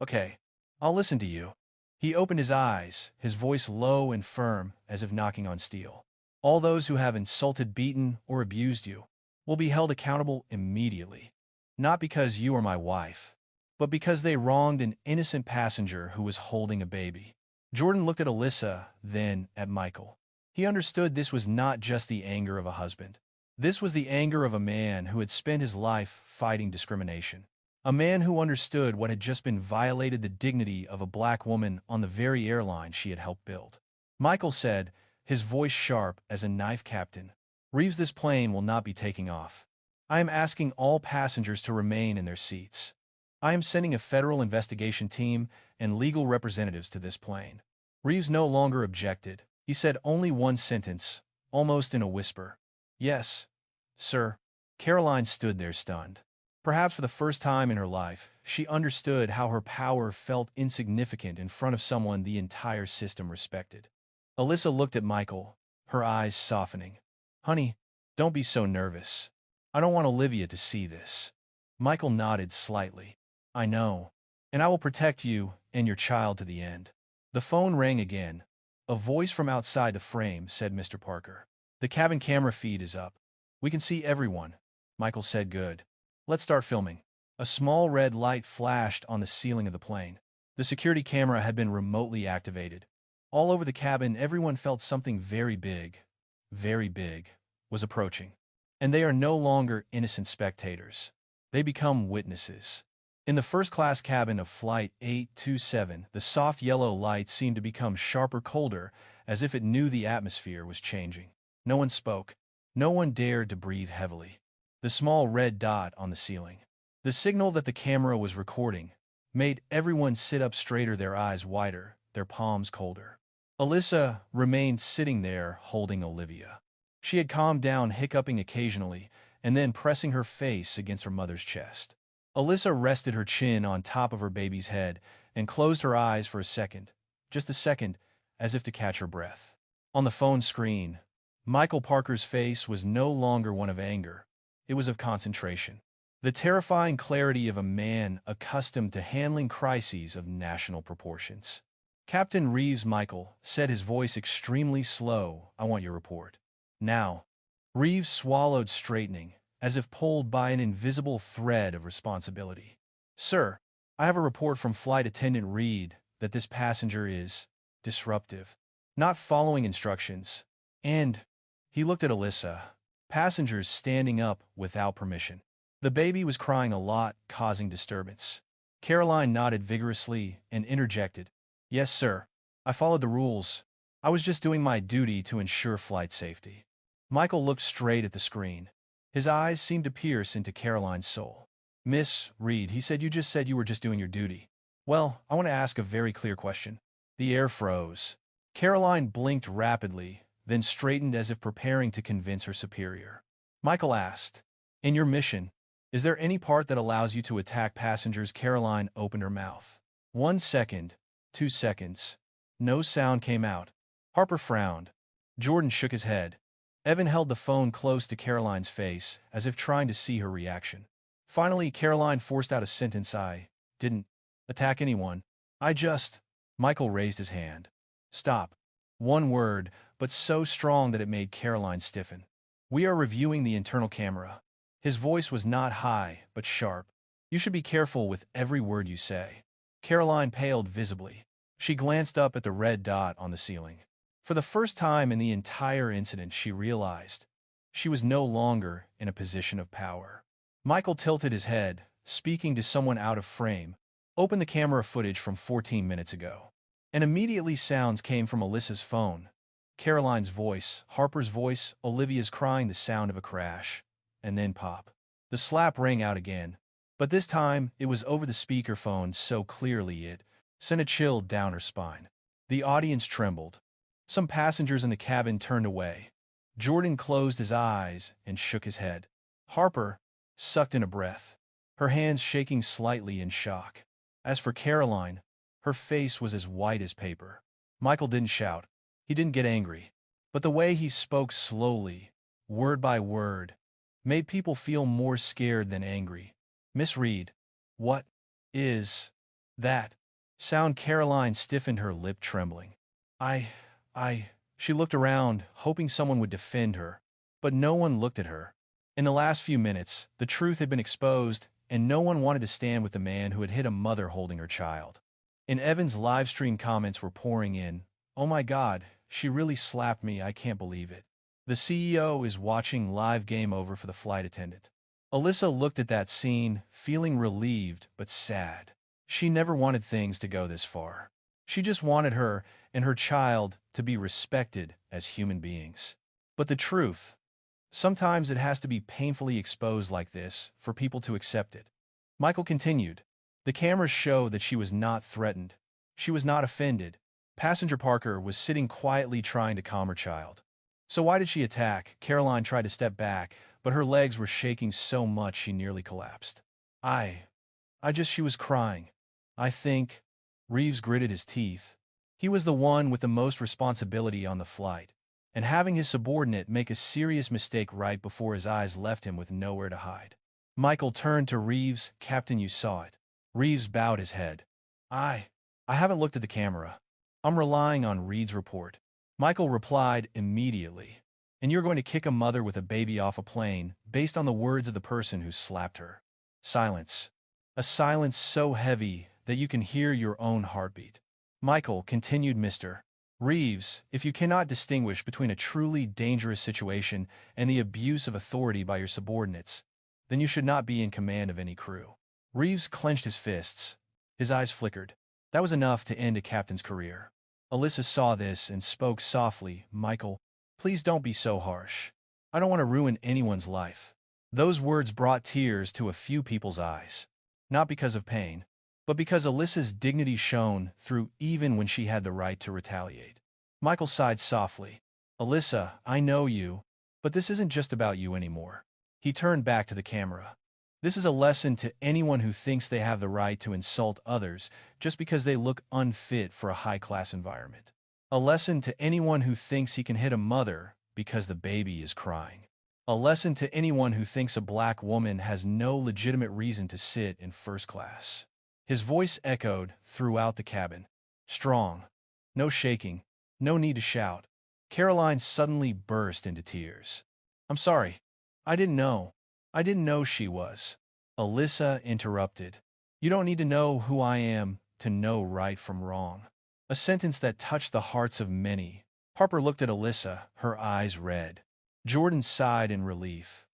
Okay, I'll listen to you. He opened his eyes, his voice low and firm, as if knocking on steel. All those who have insulted, beaten, or abused you will be held accountable immediately. Not because you are my wife, but because they wronged an innocent passenger who was holding a baby. Jordan looked at Alyssa, then at Michael. He understood this was not just the anger of a husband. This was the anger of a man who had spent his life fighting discrimination. A man who understood what had just been violated, the dignity of a black woman on the very airline she had helped build. Michael said, his voice sharp as a knife, Captain Reeves, this plane will not be taking off. I am asking all passengers to remain in their seats. I am sending a federal investigation team and legal representatives to this plane. Reeves no longer objected. He said only one sentence, almost in a whisper. Yes, sir. Caroline stood there stunned. Perhaps for the first time in her life, she understood how her power felt insignificant in front of someone the entire system respected. Alyssa looked at Michael, her eyes softening. Honey, don't be so nervous. I don't want Olivia to see this. Michael nodded slightly. I know. And I will protect you and your child to the end. The phone rang again. A voice from outside the frame said, Mr. Parker. The cabin camera feed is up. We can see everyone. Michael said good. Let's start filming. A small red light flashed on the ceiling of the plane. The security camera had been remotely activated. All over the cabin, everyone felt something very big, was approaching. And they are no longer innocent spectators. They become witnesses. In the first-class cabin of Flight 827, the soft yellow light seemed to become sharper, colder, as if it knew the atmosphere was changing. No one spoke. No one dared to breathe heavily. The small red dot on the ceiling, the signal that the camera was recording, made everyone sit up straighter, their eyes wider, their palms colder. Alyssa remained sitting there, holding Olivia. She had calmed down, hiccuping occasionally, and then pressing her face against her mother's chest. Alyssa rested her chin on top of her baby's head and closed her eyes for a second, just a second, as if to catch her breath. On the phone screen, Michael Parker's face was no longer one of anger. It was of concentration. The terrifying clarity of a man accustomed to handling crises of national proportions. Captain Reeves, Michael, said, his voice extremely slow, I want your report. Now. Reeves swallowed, straightening, as if pulled by an invisible thread of responsibility. Sir, I have a report from Flight Attendant Reed that this passenger is disruptive, not following instructions, and he looked at Alyssa. Passengers standing up without permission. The baby was crying a lot, causing disturbance. Caroline nodded vigorously and interjected. Yes, sir. I followed the rules. I was just doing my duty to ensure flight safety. Michael looked straight at the screen. His eyes seemed to pierce into Caroline's soul. Miss Reed, he said, you just said you were just doing your duty. Well, I want to ask a very clear question. The air froze. Caroline blinked rapidly, then straightened as if preparing to convince her superior. Michael asked, in your mission, is there any part that allows you to attack passengers? Caroline opened her mouth. 1 second, 2 seconds. No sound came out. Harper frowned. Jordan shook his head. Evan held the phone close to Caroline's face, as if trying to see her reaction. Finally, Caroline forced out a sentence. I didn't attack anyone. I just... Michael raised his hand. Stop. One word, but so strong that it made Caroline stiffen. We are reviewing the internal camera. His voice was not high, but sharp. You should be careful with every word you say. Caroline paled visibly. She glanced up at the red dot on the ceiling. For the first time in the entire incident, she realized she was no longer in a position of power. Michael tilted his head, speaking to someone out of frame. Open the camera footage from 14 minutes ago. And immediately sounds came from Alyssa's phone. Caroline's voice, Harper's voice, Olivia's crying, the sound of a crash. And then pop. The slap rang out again. But this time, it was over the speakerphone so clearly it sent a chill down her spine. The audience trembled. Some passengers in the cabin turned away. Jordan closed his eyes and shook his head. Harper sucked in a breath, her hands shaking slightly in shock. As for Caroline, her face was as white as paper. Michael didn't shout. He didn't get angry. But the way he spoke slowly, word by word, made people feel more scared than angry. Miss Reed, what is that sound? Caroline stiffened, her lip trembling. She looked around, hoping someone would defend her, but no one looked at her. In the last few minutes, the truth had been exposed, and no one wanted to stand with the man who had hit a mother holding her child. In Evan's live stream, comments were pouring in. Oh my God, she really slapped me, I can't believe it. The CEO is watching live, game over for the flight attendant. Alyssa looked at that scene, feeling relieved but sad. She never wanted things to go this far. She just wanted her and her child to be respected as human beings. But the truth, sometimes it has to be painfully exposed like this for people to accept it. Michael continued. The cameras show that she was not threatened. She was not offended. Passenger Parker was sitting quietly trying to calm her child. So why did she attack? Caroline tried to step back, but her legs were shaking so much she nearly collapsed. She was crying. I think. Reeves gritted his teeth. He was the one with the most responsibility on the flight, and having his subordinate make a serious mistake right before his eyes left him with nowhere to hide. Michael turned to Reeves. Captain, you saw it. Reeves bowed his head. I haven't looked at the camera. I'm relying on Reed's report. Michael replied immediately. and you're going to kick a mother with a baby off a plane based on the words of the person who slapped her. Silence. A silence so heavy that you can hear your own heartbeat. Michael, continued Mr. Reeves, if you cannot distinguish between a truly dangerous situation and the abuse of authority by your subordinates, then you should not be in command of any crew. Reeves clenched his fists. His eyes flickered. That was enough to end a captain's career. Alyssa saw this and spoke softly. Michael, please don't be so harsh. I don't want to ruin anyone's life. Those words brought tears to a few people's eyes. Not because of pain, but because Alyssa's dignity shone through even when she had the right to retaliate. Michael sighed softly. Alyssa, I know you, but this isn't just about you anymore. He turned back to the camera. This is a lesson to anyone who thinks they have the right to insult others just because they look unfit for a high-class environment. A lesson to anyone who thinks he can hit a mother because the baby is crying. A lesson to anyone who thinks a black woman has no legitimate reason to sit in first class. His voice echoed throughout the cabin. Strong. No shaking. No need to shout. Caroline suddenly burst into tears. I'm sorry. I didn't know. I didn't know she was. Alyssa interrupted. You don't need to know who I am to know right from wrong. A sentence that touched the hearts of many. Harper looked at Alyssa, her eyes red. Jordan sighed in relief,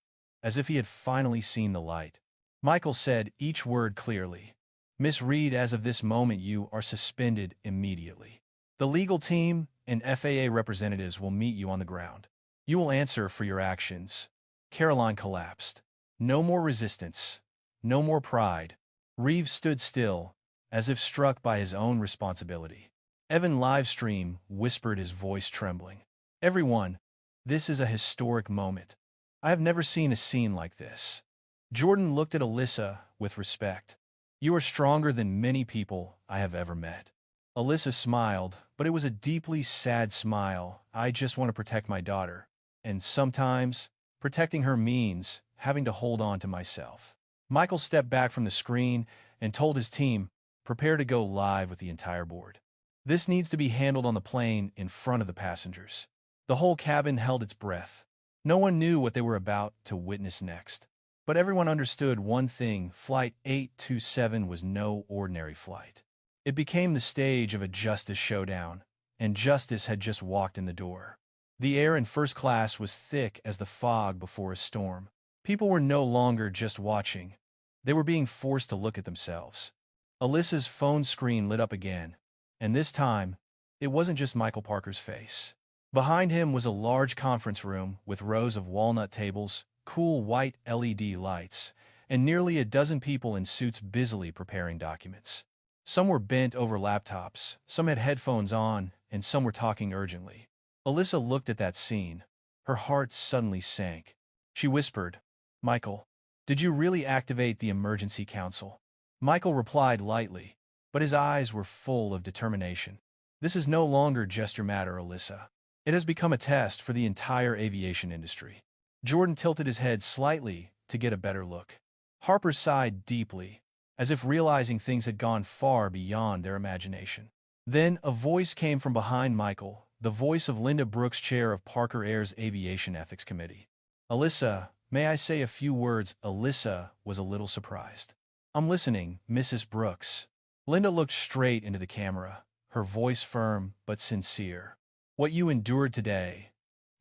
as if he had finally seen the light. Michael said each word clearly. Miss Reed, as of this moment you are suspended immediately. The legal team and FAA representatives will meet you on the ground. You will answer for your actions. Caroline collapsed. No more resistance. No more pride. Reeves stood still, as if struck by his own responsibility. Evan Livestream whispered, his voice trembling. Everyone, this is a historic moment. I have never seen a scene like this. Jordan looked at Alyssa with respect. You are stronger than many people I have ever met. Alyssa smiled, but it was a deeply sad smile. I just want to protect my daughter. And sometimes, protecting her means having to hold on to myself. Michael stepped back from the screen and told his team, prepare to go live with the entire board. This needs to be handled on the plane in front of the passengers. The whole cabin held its breath. No one knew what they were about to witness next. But everyone understood one thing: Flight 827 was no ordinary flight. It became the stage of a justice showdown, and justice had just walked in the door. The air in first class was thick as the fog before a storm. People were no longer just watching. They were being forced to look at themselves. Alyssa's phone screen lit up again, and this time, it wasn't just Michael Parker's face. Behind him was a large conference room with rows of walnut tables, cool white LED lights, and nearly a dozen people in suits busily preparing documents. Some were bent over laptops, some had headphones on, and some were talking urgently. Alyssa looked at that scene. Her heart suddenly sank. She whispered, Michael, did you really activate the emergency council? Michael replied lightly, but his eyes were full of determination. This is no longer just your matter, Alyssa. It has become a test for the entire aviation industry. Jordan tilted his head slightly to get a better look. Harper sighed deeply, as if realizing things had gone far beyond their imagination. Then a voice came from behind Michael, the voice of Linda Brooks, chair of Parker Air's Aviation Ethics Committee. Alyssa, may I say a few words? Alyssa was a little surprised. I'm listening, Mrs. Brooks. Linda looked straight into the camera, her voice firm but sincere. What you endured today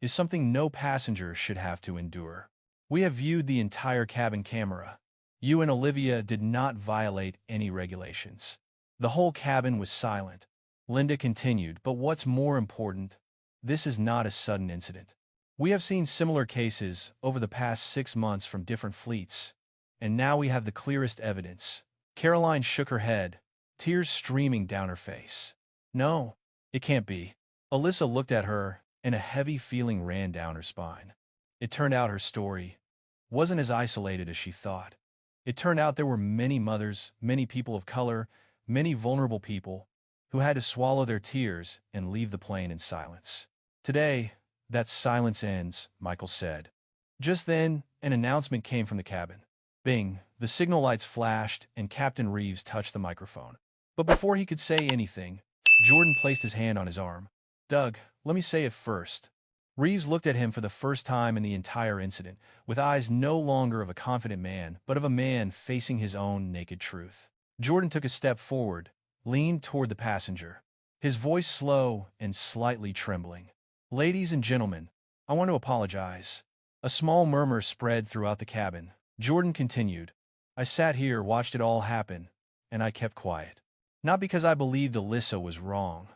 is something no passenger should have to endure. We have viewed the entire cabin camera. You and Olivia did not violate any regulations. The whole cabin was silent. Linda continued, but what's more important, this is not a sudden incident. We have seen similar cases over the past 6 months from different fleets, and now we have the clearest evidence. Caroline shook her head, tears streaming down her face. No, it can't be. Alyssa looked at her, and a heavy feeling ran down her spine. It turned out her story wasn't as isolated as she thought. It turned out there were many mothers, many people of color, many vulnerable people who had to swallow their tears and leave the plane in silence. Today, that silence ends, Michael said. Just then, an announcement came from the cabin. Bing, the signal lights flashed, and Captain Reeves touched the microphone. But before he could say anything, Jordan placed his hand on his arm. Doug, let me say it first. Reeves looked at him for the first time in the entire incident, with eyes no longer of a confident man, but of a man facing his own naked truth. Jordan took a step forward, leaned toward the passenger, his voice slow and slightly trembling. "Ladies and gentlemen, I want to apologize." A small murmur spread throughout the cabin. Jordan continued, "I sat here, watched it all happen, and I kept quiet. Not because I believed Alyssa was wrong,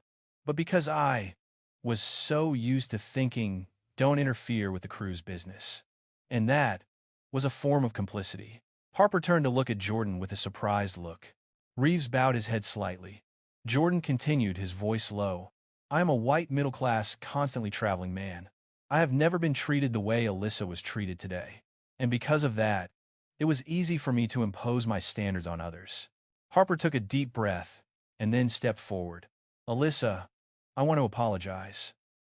but because I was so used to thinking, don't interfere with the crew's business." And that was a form of complicity. Harper turned to look at Jordan with a surprised look. Reeves bowed his head slightly. Jordan continued, his voice low, "I am a white, middle-class, constantly traveling man. I have never been treated the way Alyssa was treated today. And because of that, it was easy for me to impose my standards on others." Harper took a deep breath and then stepped forward. "Alyssa, I want to apologize.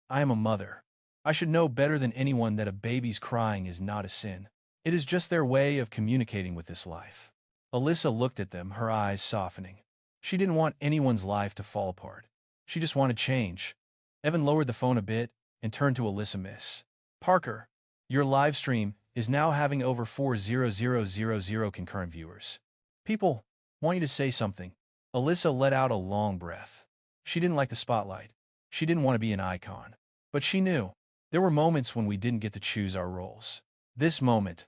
I am a mother. I should know better than anyone that a baby's crying is not a sin. It is just their way of communicating with this life." Alyssa looked at them, her eyes softening. She didn't want anyone's life to fall apart. She just wanted change. Evan lowered the phone a bit and turned to Alyssa. "Miss Parker, your live stream is now having over 4,000 concurrent viewers. People want you to say something." Alyssa let out a long breath. She didn't like the spotlight. She didn't want to be an icon. But she knew there were moments when we didn't get to choose our roles. This moment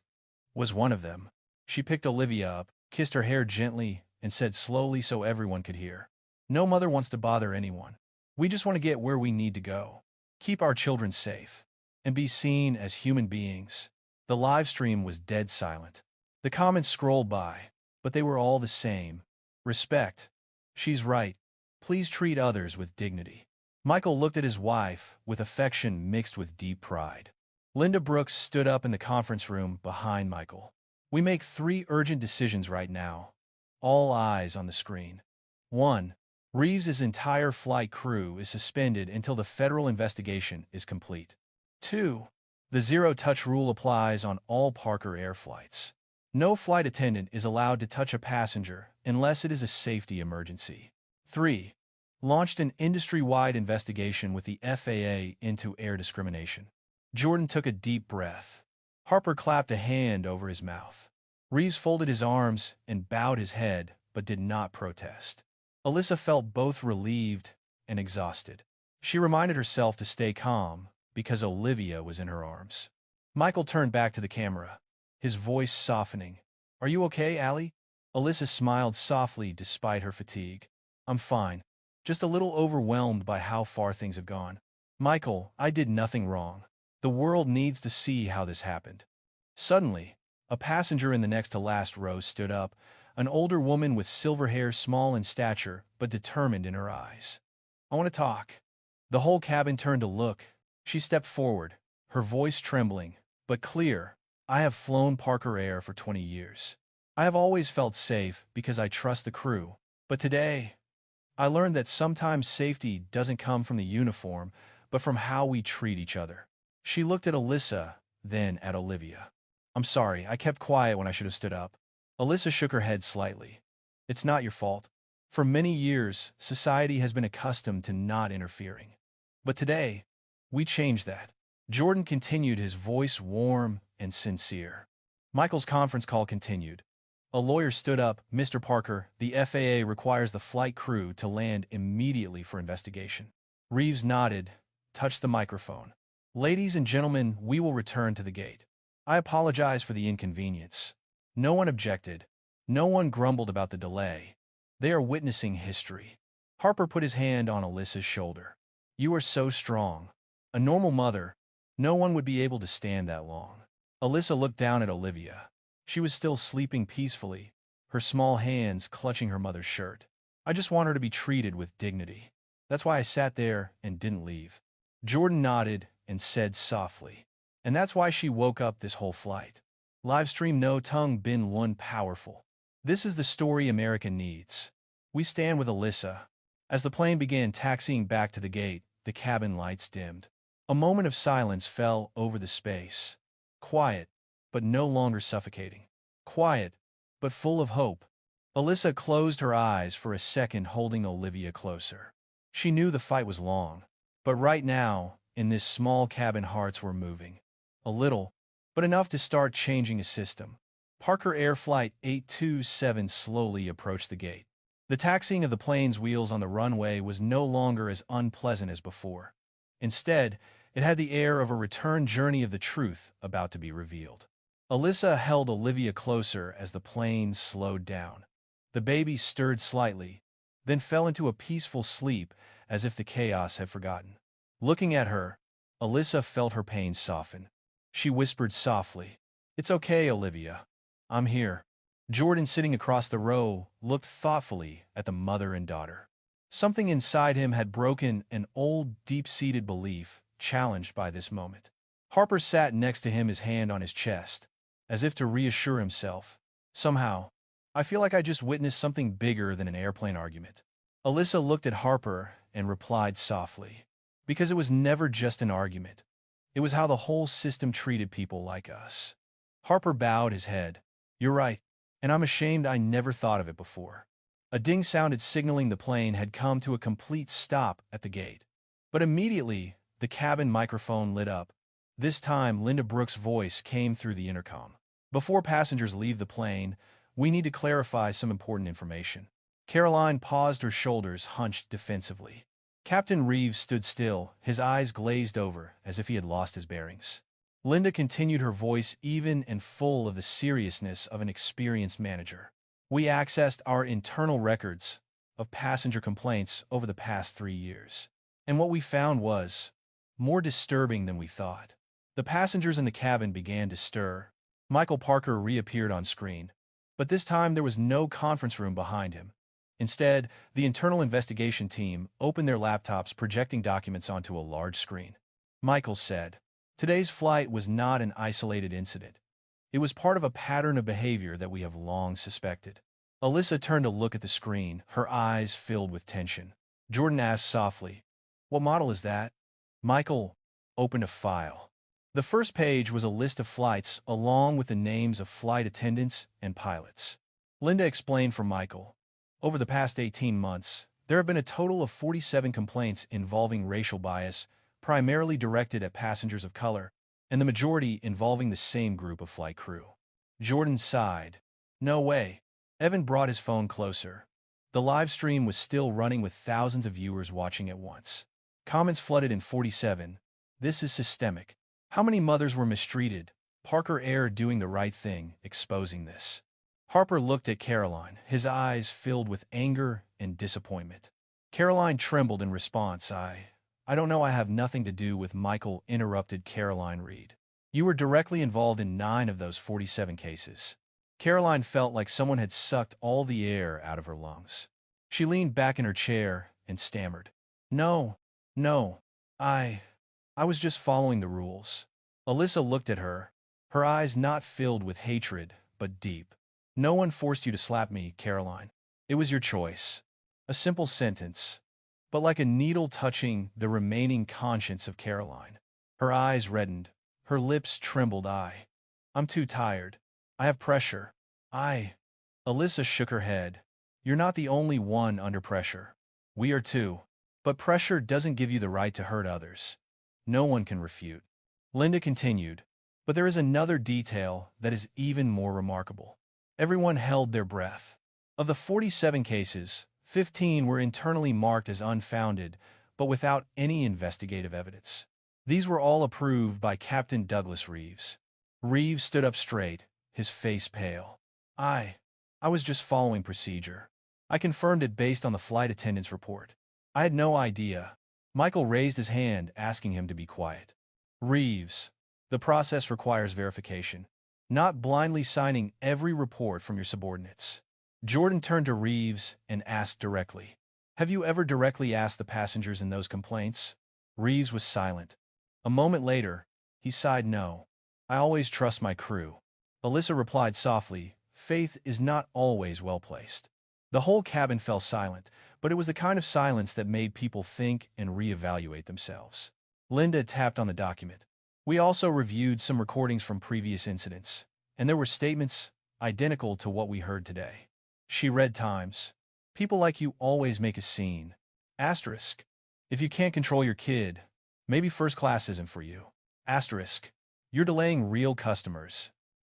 was one of them. She picked Olivia up, kissed her hair gently, and said slowly so everyone could hear, "No mother wants to bother anyone. We just want to get where we need to go, keep our children safe, and be seen as human beings." The live stream was dead silent. The comments scrolled by, but they were all the same. "Respect. She's right. Please treat others with dignity." Michael looked at his wife with affection mixed with deep pride. Linda Brooks stood up in the conference room behind Michael. "We make 3 urgent decisions right now. All eyes on the screen. 1. Reeves' entire flight crew is suspended until the federal investigation is complete. 2. The zero-touch rule applies on all Parker Air flights. No flight attendant is allowed to touch a passenger unless it is a safety emergency. 3. Launched an industry-wide investigation with the FAA into air discrimination." Jordan took a deep breath. Harper clapped a hand over his mouth. Reeves folded his arms and bowed his head, but did not protest. Alyssa felt both relieved and exhausted. She reminded herself to stay calm because Olivia was in her arms. Michael turned back to the camera, his voice softening. "Are you okay, Allie?" Alyssa smiled softly despite her fatigue. "I'm fine. Just a little overwhelmed by how far things have gone. Michael, I did nothing wrong. The world needs to see how this happened." Suddenly, a passenger in the next to last row stood up, an older woman with silver hair, small in stature but determined in her eyes. "I want to talk." The whole cabin turned to look. She stepped forward, her voice trembling, but clear. "I have flown Parker Air for 20 years. I have always felt safe because I trust the crew. But today, I learned that sometimes safety doesn't come from the uniform, but from how we treat each other." She looked at Alyssa, then at Olivia. "I'm sorry, I kept quiet when I should have stood up." Alyssa shook her head slightly. "It's not your fault. For many years, society has been accustomed to not interfering. But today, we changed that." Jordan continued, his voice warm and sincere. Michael's conference call continued. A lawyer stood up. "Mr. Parker, the FAA requires the flight crew to land immediately for investigation." Reeves nodded, touched the microphone. "Ladies and gentlemen, we will return to the gate. I apologize for the inconvenience." No one objected. No one grumbled about the delay. They are witnessing history. Harper put his hand on Alyssa's shoulder. "You are so strong. A normal mother, no one would be able to stand that long." Alyssa looked down at Olivia. She was still sleeping peacefully, her small hands clutching her mother's shirt. "I just want her to be treated with dignity. That's why I sat there and didn't leave." Jordan nodded and said softly, "And that's why she woke up this whole flight." Livestream No Tongue Bin One Powerful. This is the story America needs. We stand with Alyssa. As the plane began taxiing back to the gate, the cabin lights dimmed. A moment of silence fell over the space. Quiet, but no longer suffocating. Quiet, but full of hope. Alyssa closed her eyes for a second, holding Olivia closer. She knew the fight was long, but right now, in this small cabin hearts were moving. A little, but enough to start changing a system. Parker Air Flight 827 slowly approached the gate. The taxiing of the plane's wheels on the runway was no longer as unpleasant as before. Instead, it had the air of a return journey of the truth about to be revealed. Alyssa held Olivia closer as the plane slowed down. The baby stirred slightly, then fell into a peaceful sleep as if the chaos had forgotten. Looking at her, Alyssa felt her pain soften. She whispered softly, "It's okay, Olivia. I'm here." Jordan, sitting across the row, looked thoughtfully at the mother and daughter. Something inside him had broken an old, deep-seated belief, challenged by this moment. Harper sat next to him, his hand on his chest, as if to reassure himself. "Somehow, I feel like I just witnessed something bigger than an airplane argument." Alyssa looked at Harper and replied softly, "Because it was never just an argument. It was how the whole system treated people like us." Harper bowed his head. "You're right, and I'm ashamed I never thought of it before." A ding sounded, signaling the plane had come to a complete stop at the gate. But immediately, the cabin microphone lit up. This time, Linda Brooks' voice came through the intercom. "Before passengers leave the plane, we need to clarify some important information." Caroline paused, her shoulders hunched defensively. Captain Reeves stood still, his eyes glazed over as if he had lost his bearings. Linda continued, her voice even and full of the seriousness of an experienced manager. "We accessed our internal records of passenger complaints over the past 3 years. And what we found was more disturbing than we thought." The passengers in the cabin began to stir. Michael Parker reappeared on screen. But this time there was no conference room behind him. Instead, the internal investigation team opened their laptops, projecting documents onto a large screen. Michael said, "Today's flight was not an isolated incident. It was part of a pattern of behavior that we have long suspected." Alyssa turned to look at the screen, her eyes filled with tension. Jordan asked softly, "What model is that?" Michael opened a file. The first page was a list of flights along with the names of flight attendants and pilots. Linda explained for Michael, "Over the past 18 months, there have been a total of 47 complaints involving racial bias, primarily directed at passengers of color, and the majority involving the same group of flight crew." Jordan sighed. "No way." Evan brought his phone closer. The live stream was still running with thousands of viewers watching at once. Comments flooded in 47. "This is systemic. How many mothers were mistreated? Parker Air doing the right thing, exposing this." Harper looked at Caroline, his eyes filled with anger and disappointment. Caroline trembled in response. I don't know, I have nothing to do with." Michael interrupted Caroline Reed. "You were directly involved in 9 of those 47 cases." Caroline felt like someone had sucked all the air out of her lungs. She leaned back in her chair and stammered, No, I was just following the rules." Alyssa looked at her, her eyes not filled with hatred, but deep. "No one forced you to slap me, Caroline. It was your choice." A simple sentence, but like a needle touching the remaining conscience of Caroline. Her eyes reddened, her lips trembled. I'm too tired. I have pressure. Alyssa shook her head. "You're not the only one under pressure. We are too. But pressure doesn't give you the right to hurt others. No one can refute." Linda continued, "But there is another detail that is even more remarkable." Everyone held their breath. Of the 47 cases, 15 were internally marked as unfounded, but without any investigative evidence. These were all approved by Captain Douglas Reeves. Reeves stood up straight, his face pale. I was just following procedure. I confirmed it based on the flight attendant's report. I had no idea." Michael raised his hand, asking him to be quiet. "Reeves, the process requires verification, not blindly signing every report from your subordinates." Jordan turned to Reeves and asked directly, "Have you ever directly asked the passengers in those complaints?" Reeves was silent. A moment later, he sighed, "No. I always trust my crew." Alyssa replied softly, "Faith is not always well placed." The whole cabin fell silent, but it was the kind of silence that made people think and reevaluate themselves. Linda tapped on the document. "We also reviewed some recordings from previous incidents, and there were statements identical to what we heard today." She read Times. "People like you always make a scene. Asterisk. If you can't control your kid, Maybe first class isn't for you. Asterisk. You're delaying real customers.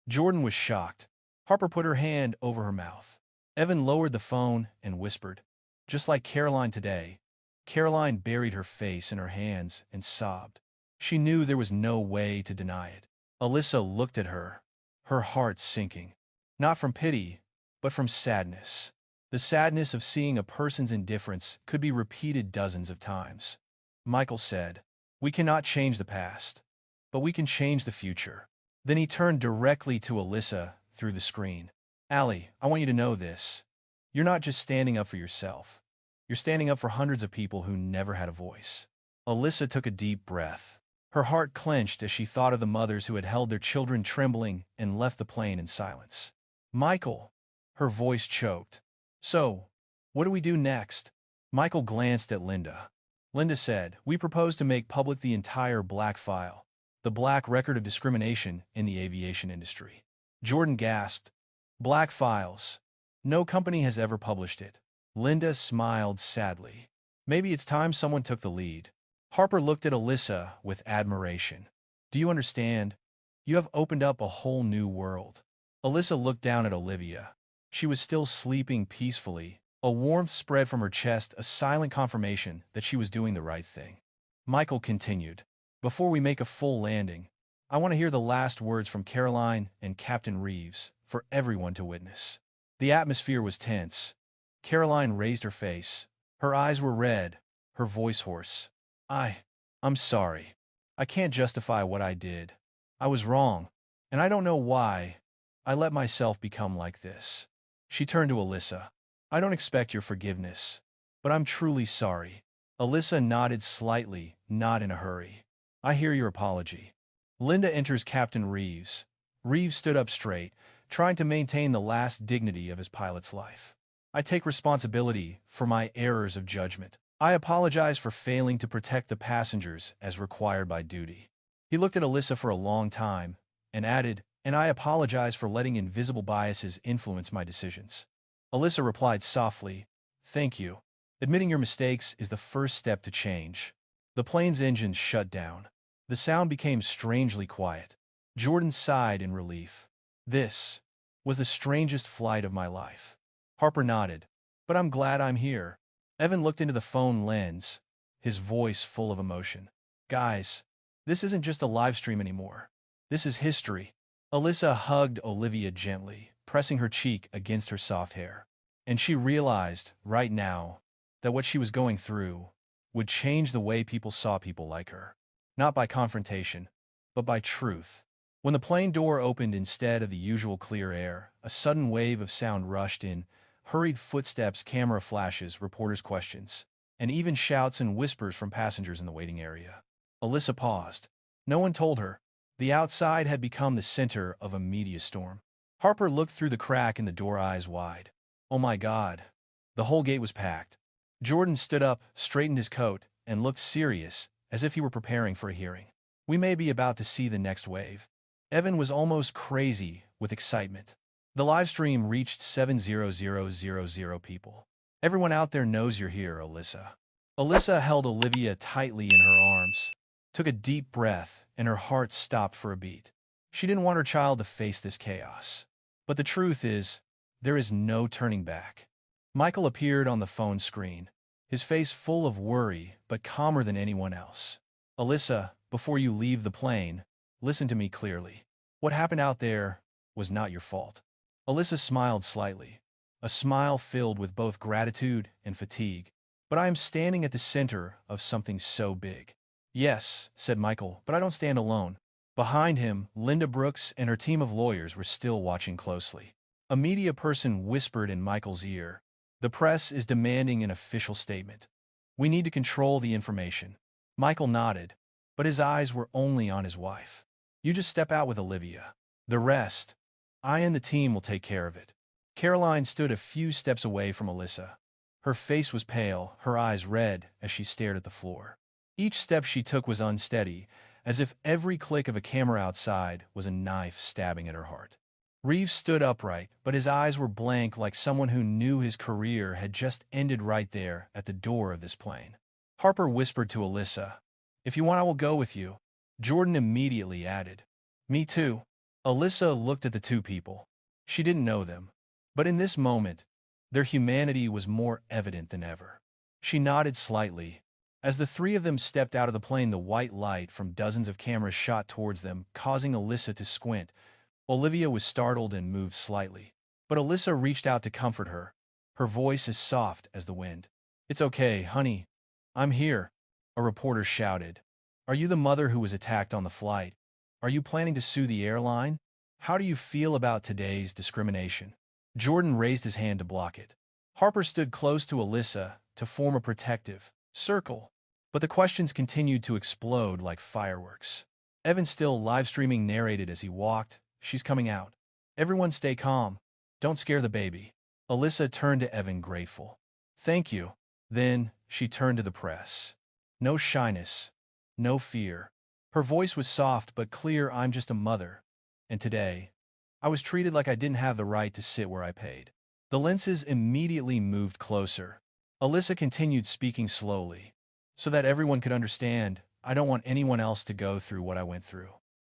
Jordan was shocked. Harper put her hand over her mouth. Evan lowered the phone and whispered, "Just like Caroline today." Caroline buried her face in her hands and sobbed. She knew there was no way to deny it. Alyssa looked at her, her heart sinking. Not from pity, but from sadness. The sadness of seeing a person's indifference could be repeated dozens of times. Michael said, "We cannot change the past, but we can change the future." Then he turned directly to Alyssa through the screen. "Allie, I want you to know this. You're not just standing up for yourself. You're standing up for hundreds of people who never had a voice." Alyssa took a deep breath. Her heart clenched as she thought of the mothers who had held their children trembling and left the plane in silence. "Michael," her voice choked. "So, what do we do next?" Michael glanced at Linda. Linda said, "We propose to make public the entire black file, the black record of discrimination in the aviation industry." Jordan gasped, "Black files? No company has ever published it." Linda smiled sadly. "Maybe it's time someone took the lead." Harper looked at Alyssa with admiration. "Do you understand? You have opened up a whole new world." Alyssa looked down at Olivia. She was still sleeping peacefully. A warmth spread from her chest, a silent confirmation that she was doing the right thing. Michael continued, "Before we make a full landing, I want to hear the last words from Caroline and Captain Reeves for everyone to witness." The atmosphere was tense. Caroline raised her face. Her eyes were red, her voice hoarse. I'm sorry. I can't justify what I did. I was wrong, and I don't know why I let myself become like this." She turned to Alyssa. "I don't expect your forgiveness, but I'm truly sorry." Alyssa nodded slightly, not in a hurry. "I hear your apology." Linda enters Captain Reeves. Reeves stood up straight, trying to maintain the last dignity of his pilot's life. "I take responsibility for my errors of judgment. I apologize for failing to protect the passengers as required by duty." He looked at Alyssa for a long time and added, "And I apologize for letting invisible biases influence my decisions." Alyssa replied softly, "Thank you. Admitting your mistakes is the first step to change." The plane's engines shut down. The sound became strangely quiet. Jordan sighed in relief. "This was the strangest flight of my life." Harper nodded. "But I'm glad I'm here." Evan looked into the phone lens, his voice full of emotion. "Guys, this isn't just a live stream anymore. This is history." Alyssa hugged Olivia gently, pressing her cheek against her soft hair. And she realized, right now, that what she was going through would change the way people saw people like her. Not by confrontation, but by truth. When the plane door opened instead of the usual clear air, a sudden wave of sound rushed in. Hurried footsteps, camera flashes, reporters' questions, and even shouts and whispers from passengers in the waiting area. Alyssa paused. No one told her. The outside had become the center of a media storm. Harper looked through the crack in the door, eyes wide. "Oh my God." The whole gate was packed. Jordan stood up, straightened his coat, and looked serious, as if he were preparing for a hearing. "We may be about to see the next wave." Evan was almost crazy with excitement. The live stream reached 700,000 people. "Everyone out there knows you're here, Alyssa." Alyssa held Olivia tightly in her arms, took a deep breath, and her heart stopped for a beat. She didn't want her child to face this chaos. But the truth is, there is no turning back. Michael appeared on the phone screen, his face full of worry, but calmer than anyone else. "Alyssa, before you leave the plane, listen to me clearly. What happened out there was not your fault." Alyssa smiled slightly, a smile filled with both gratitude and fatigue. "But I am standing at the center of something so big." "Yes," said Michael, "but I don't stand alone." Behind him, Linda Brooks and her team of lawyers were still watching closely. A media person whispered in Michael's ear, "The press is demanding an official statement. We need to control the information." Michael nodded, but his eyes were only on his wife. "You just step out with Olivia. The rest, I and the team will take care of it." Caroline stood a few steps away from Alyssa. Her face was pale, her eyes red as she stared at the floor. Each step she took was unsteady, as if every click of a camera outside was a knife stabbing at her heart. Reeves stood upright, but his eyes were blank, like someone who knew his career had just ended right there at the door of this plane. Harper whispered to Alyssa, If you want, I will go with you. Jordan immediately added. Me too. Alyssa looked at the two people. She didn't know them. But in this moment, their humanity was more evident than ever. She nodded slightly. As the three of them stepped out of the plane, the white light from dozens of cameras shot towards them, causing Alyssa to squint. Olivia was startled and moved slightly. But Alyssa reached out to comfort her, her voice as soft as the wind. It's okay, honey. I'm here, a reporter shouted. Are you the mother who was attacked on the flight? Are you planning to sue the airline? How do you feel about today's discrimination? Jordan raised his hand to block it. Harper stood close to Alyssa to form a protective circle. But the questions continued to explode like fireworks. Evan, still live-streaming, narrated as he walked, She's coming out. Everyone stay calm. Don't scare the baby. Alyssa turned to Evan, grateful. Thank you. Then she turned to the press. No shyness. No fear. Her voice was soft but clear. I'm just a mother. And today, I was treated like I didn't have the right to sit where I paid. The lenses immediately moved closer. Alyssa continued, speaking slowly. So that everyone could understand, I don't want anyone else to go through what I went through.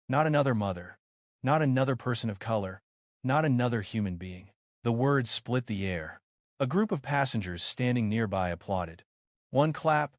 Not another mother. Not another person of color. Not another human being. The words split the air. A group of passengers standing nearby applauded. One clap,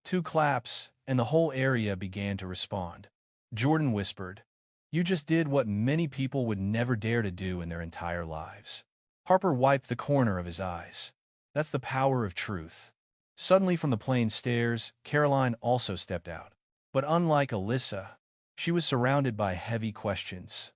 two claps, and the whole area began to respond. Jordan whispered, You just did what many people would never dare to do in their entire lives. Harper wiped the corner of his eyes. That's the power of truth. Suddenly from the plane stairs, Caroline also stepped out. But unlike Alyssa, she was surrounded by heavy questions.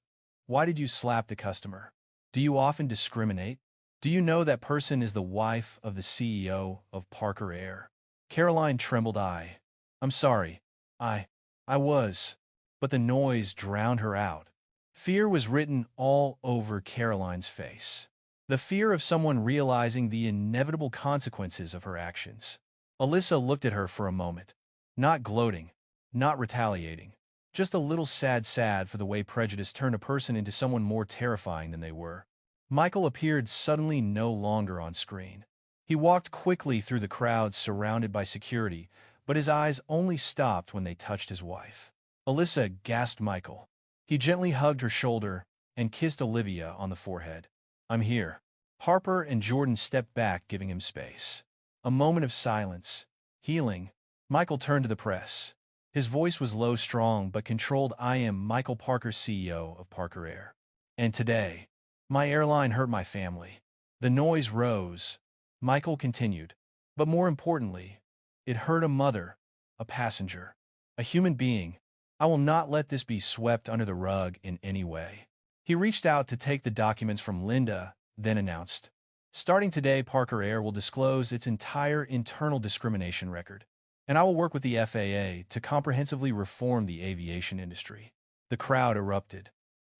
Why did you slap the customer? Do you often discriminate? Do you know that person is the wife of the CEO of Parker Air? Caroline trembled. I'm sorry. I was. But the noise drowned her out. Fear was written all over Caroline's face. The fear of someone realizing the inevitable consequences of her actions. Alyssa looked at her for a moment. Not gloating. Not retaliating. Just a little sad for the way prejudice turned a person into someone more terrifying than they were. Michael appeared suddenly, no longer on screen. He walked quickly through the crowd surrounded by security, but his eyes only stopped when they touched his wife. Alyssa, gasped Michael. He gently hugged her shoulder and kissed Olivia on the forehead. I'm here. Harper and Jordan stepped back, giving him space. A moment of silence. Healing. Michael turned to the press. His voice was low, strong, but controlled. I am Michael Parker, CEO of Parker Air. And today, my airline hurt my family. The noise rose. Michael continued. But more importantly, it hurt a mother, a passenger, a human being. I will not let this be swept under the rug in any way. He reached out to take the documents from Linda, then announced, Starting today, Parker Air will disclose its entire internal discrimination record, and I will work with the FAA to comprehensively reform the aviation industry. The crowd erupted.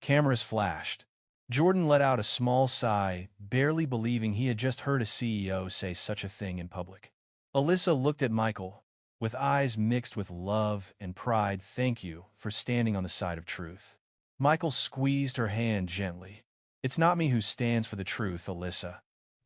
Cameras flashed. Jordan let out a small sigh, barely believing he had just heard a CEO say such a thing in public. Alyssa looked at Michael, with eyes mixed with love and pride. Thank you for standing on the side of truth. Michael squeezed her hand gently. It's not me who stands for the truth, Alyssa.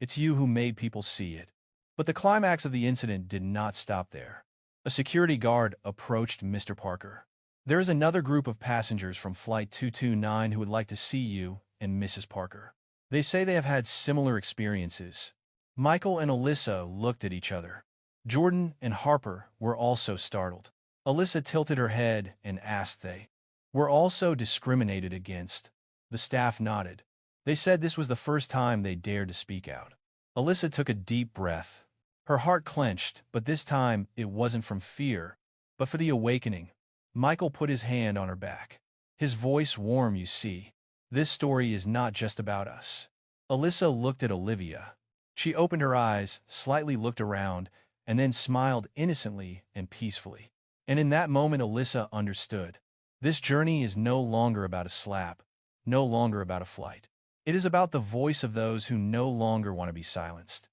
It's you who made people see it. But the climax of the incident did not stop there. A security guard approached Mr. Parker. There is another group of passengers from Flight 229 who would like to see you and Mrs. Parker. They say they have had similar experiences. Michael and Alyssa looked at each other. Jordan and Harper were also startled. Alyssa tilted her head and asked, They were also discriminated against? The staff nodded. They said this was the first time they dared to speak out. Alyssa took a deep breath. Her heart clenched, but this time it wasn't from fear, but for the awakening. Michael put his hand on her back. His voice warm. You see, this story is not just about us. Alyssa looked at Olivia. She opened her eyes, slightly looked around, and then smiled innocently and peacefully. And in that moment, Alyssa understood. This journey is no longer about a slap, no longer about a flight. It is about the voice of those who no longer want to be silenced.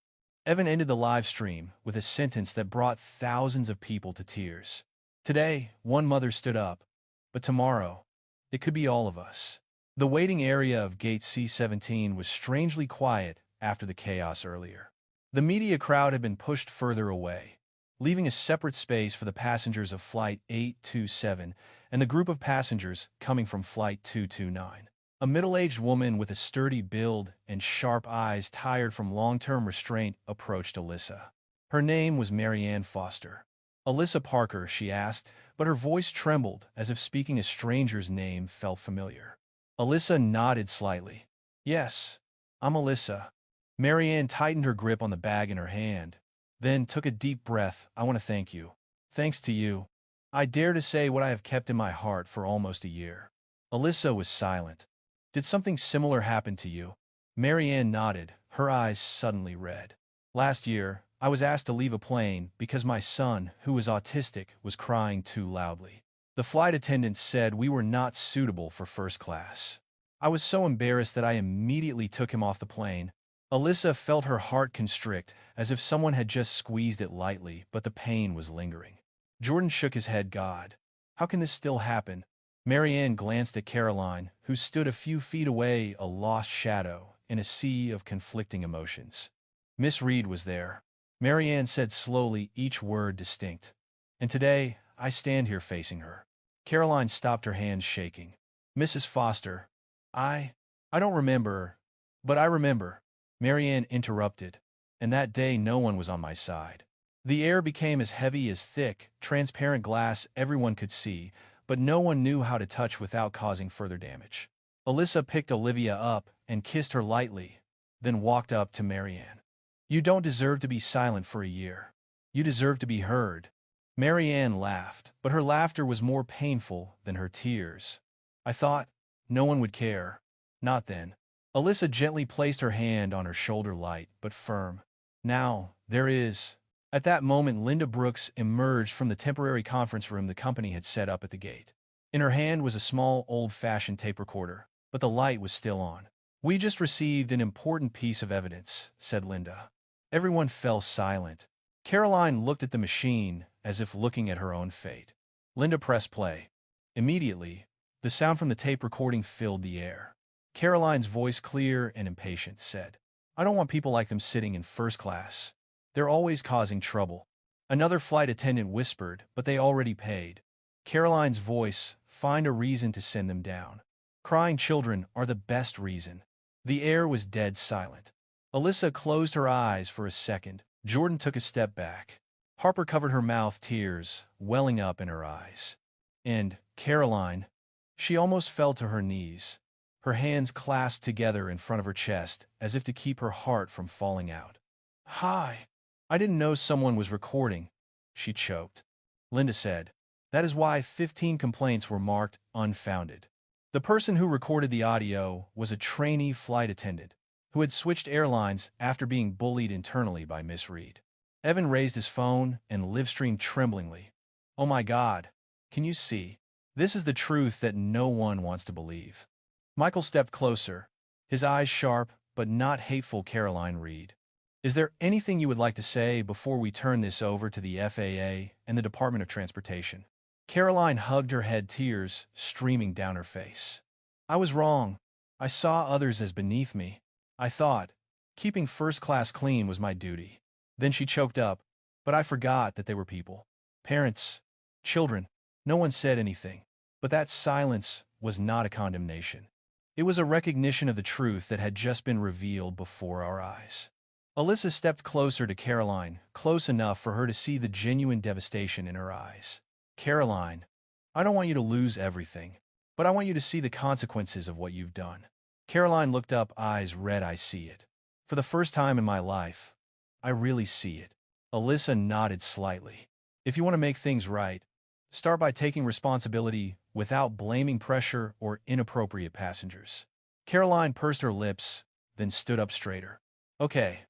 Evan ended the live stream with a sentence that brought thousands of people to tears. Today, one mother stood up, but tomorrow, it could be all of us. The waiting area of Gate C-17 was strangely quiet after the chaos earlier. The media crowd had been pushed further away. leaving a separate space for the passengers of Flight 827 and the group of passengers coming from Flight 229. A middle-aged woman with a sturdy build and sharp eyes tired from long-term restraint approached Alyssa. Her name was Marianne Foster. "Alyssa Parker," she asked, but her voice trembled as if speaking a stranger's name felt familiar. Alyssa nodded slightly. "Yes, I'm Alyssa." Marianne tightened her grip on the bag in her hand, then took a deep breath. "I want to thank you. Thanks to you, I dare to say what I have kept in my heart for almost a year." Alyssa was silent. "Did something similar happen to you?" Marianne nodded, her eyes suddenly red. "Last year, I was asked to leave a plane because my son, who was autistic, was crying too loudly. The flight attendant said we were not suitable for first class. I was so embarrassed that I immediately took him off the plane." Alyssa felt her heart constrict, as if someone had just squeezed it lightly, but the pain was lingering. Jordan shook his head. "God, how can this still happen?" Marianne glanced at Caroline, who stood a few feet away, a lost shadow in a sea of conflicting emotions. "Miss Reed was there," Marianne said slowly, each word distinct. "And today, I stand here facing her." Caroline stopped, her hands shaking. "Mrs. Foster, I don't remember, but I remember," Marianne interrupted, "and that day no one was on my side." The air became as heavy as thick, transparent glass everyone could see, but no one knew how to touch without causing further damage. Alyssa picked Olivia up and kissed her lightly, then walked up to Marianne. "You don't deserve to be silent for a year. You deserve to be heard." Marianne laughed, but her laughter was more painful than her tears. "I thought no one would care. Not then." Alyssa gently placed her hand on her shoulder, light but firm. "Now, there is." At that moment, Linda Brooks emerged from the temporary conference room the company had set up at the gate. In her hand was a small, old-fashioned tape recorder, but the light was still on. "We just received an important piece of evidence," said Linda. Everyone fell silent. Caroline looked at the machine, as if looking at her own fate. Linda pressed play. Immediately, the sound from the tape recording filled the air. Caroline's voice, clear and impatient, said, "I don't want people like them sitting in first class. They're always causing trouble." Another flight attendant whispered, "But they already paid." Caroline's voice, "Find a reason to send them down. Crying children are the best reason." The air was dead silent. Alyssa closed her eyes for a second. Jordan took a step back. Harper covered her mouth, tears welling up in her eyes. And Caroline, she almost fell to her knees, her hands clasped together in front of her chest, as if to keep her heart from falling out. "Hi. I didn't know someone was recording," she choked. Linda said, "That is why 15 complaints were marked unfounded." The person who recorded the audio was a trainee flight attendant who had switched airlines after being bullied internally by Miss Reed. Evan raised his phone and livestreamed tremblingly. "Oh my God, can you see? This is the truth that no one wants to believe." Michael stepped closer, his eyes sharp but not hateful. "Caroline Reed, is there anything you would like to say before we turn this over to the FAA and the Department of Transportation?" Caroline hugged her head, tears streaming down her face. "I was wrong. I saw others as beneath me. I thought keeping first class clean was my duty." Then she choked up, "But I forgot that they were people. Parents, children." No one said anything, but that silence was not a condemnation. It was a recognition of the truth that had just been revealed before our eyes. Alyssa stepped closer to Caroline, close enough for her to see the genuine devastation in her eyes. "Caroline, I don't want you to lose everything, but I want you to see the consequences of what you've done." Caroline looked up, eyes red. "I see it. For the first time in my life, I really see it." Alyssa nodded slightly. "If you want to make things right, start by taking responsibility without blaming pressure or inappropriate passengers." Caroline pursed her lips, then stood up straighter. "Okay,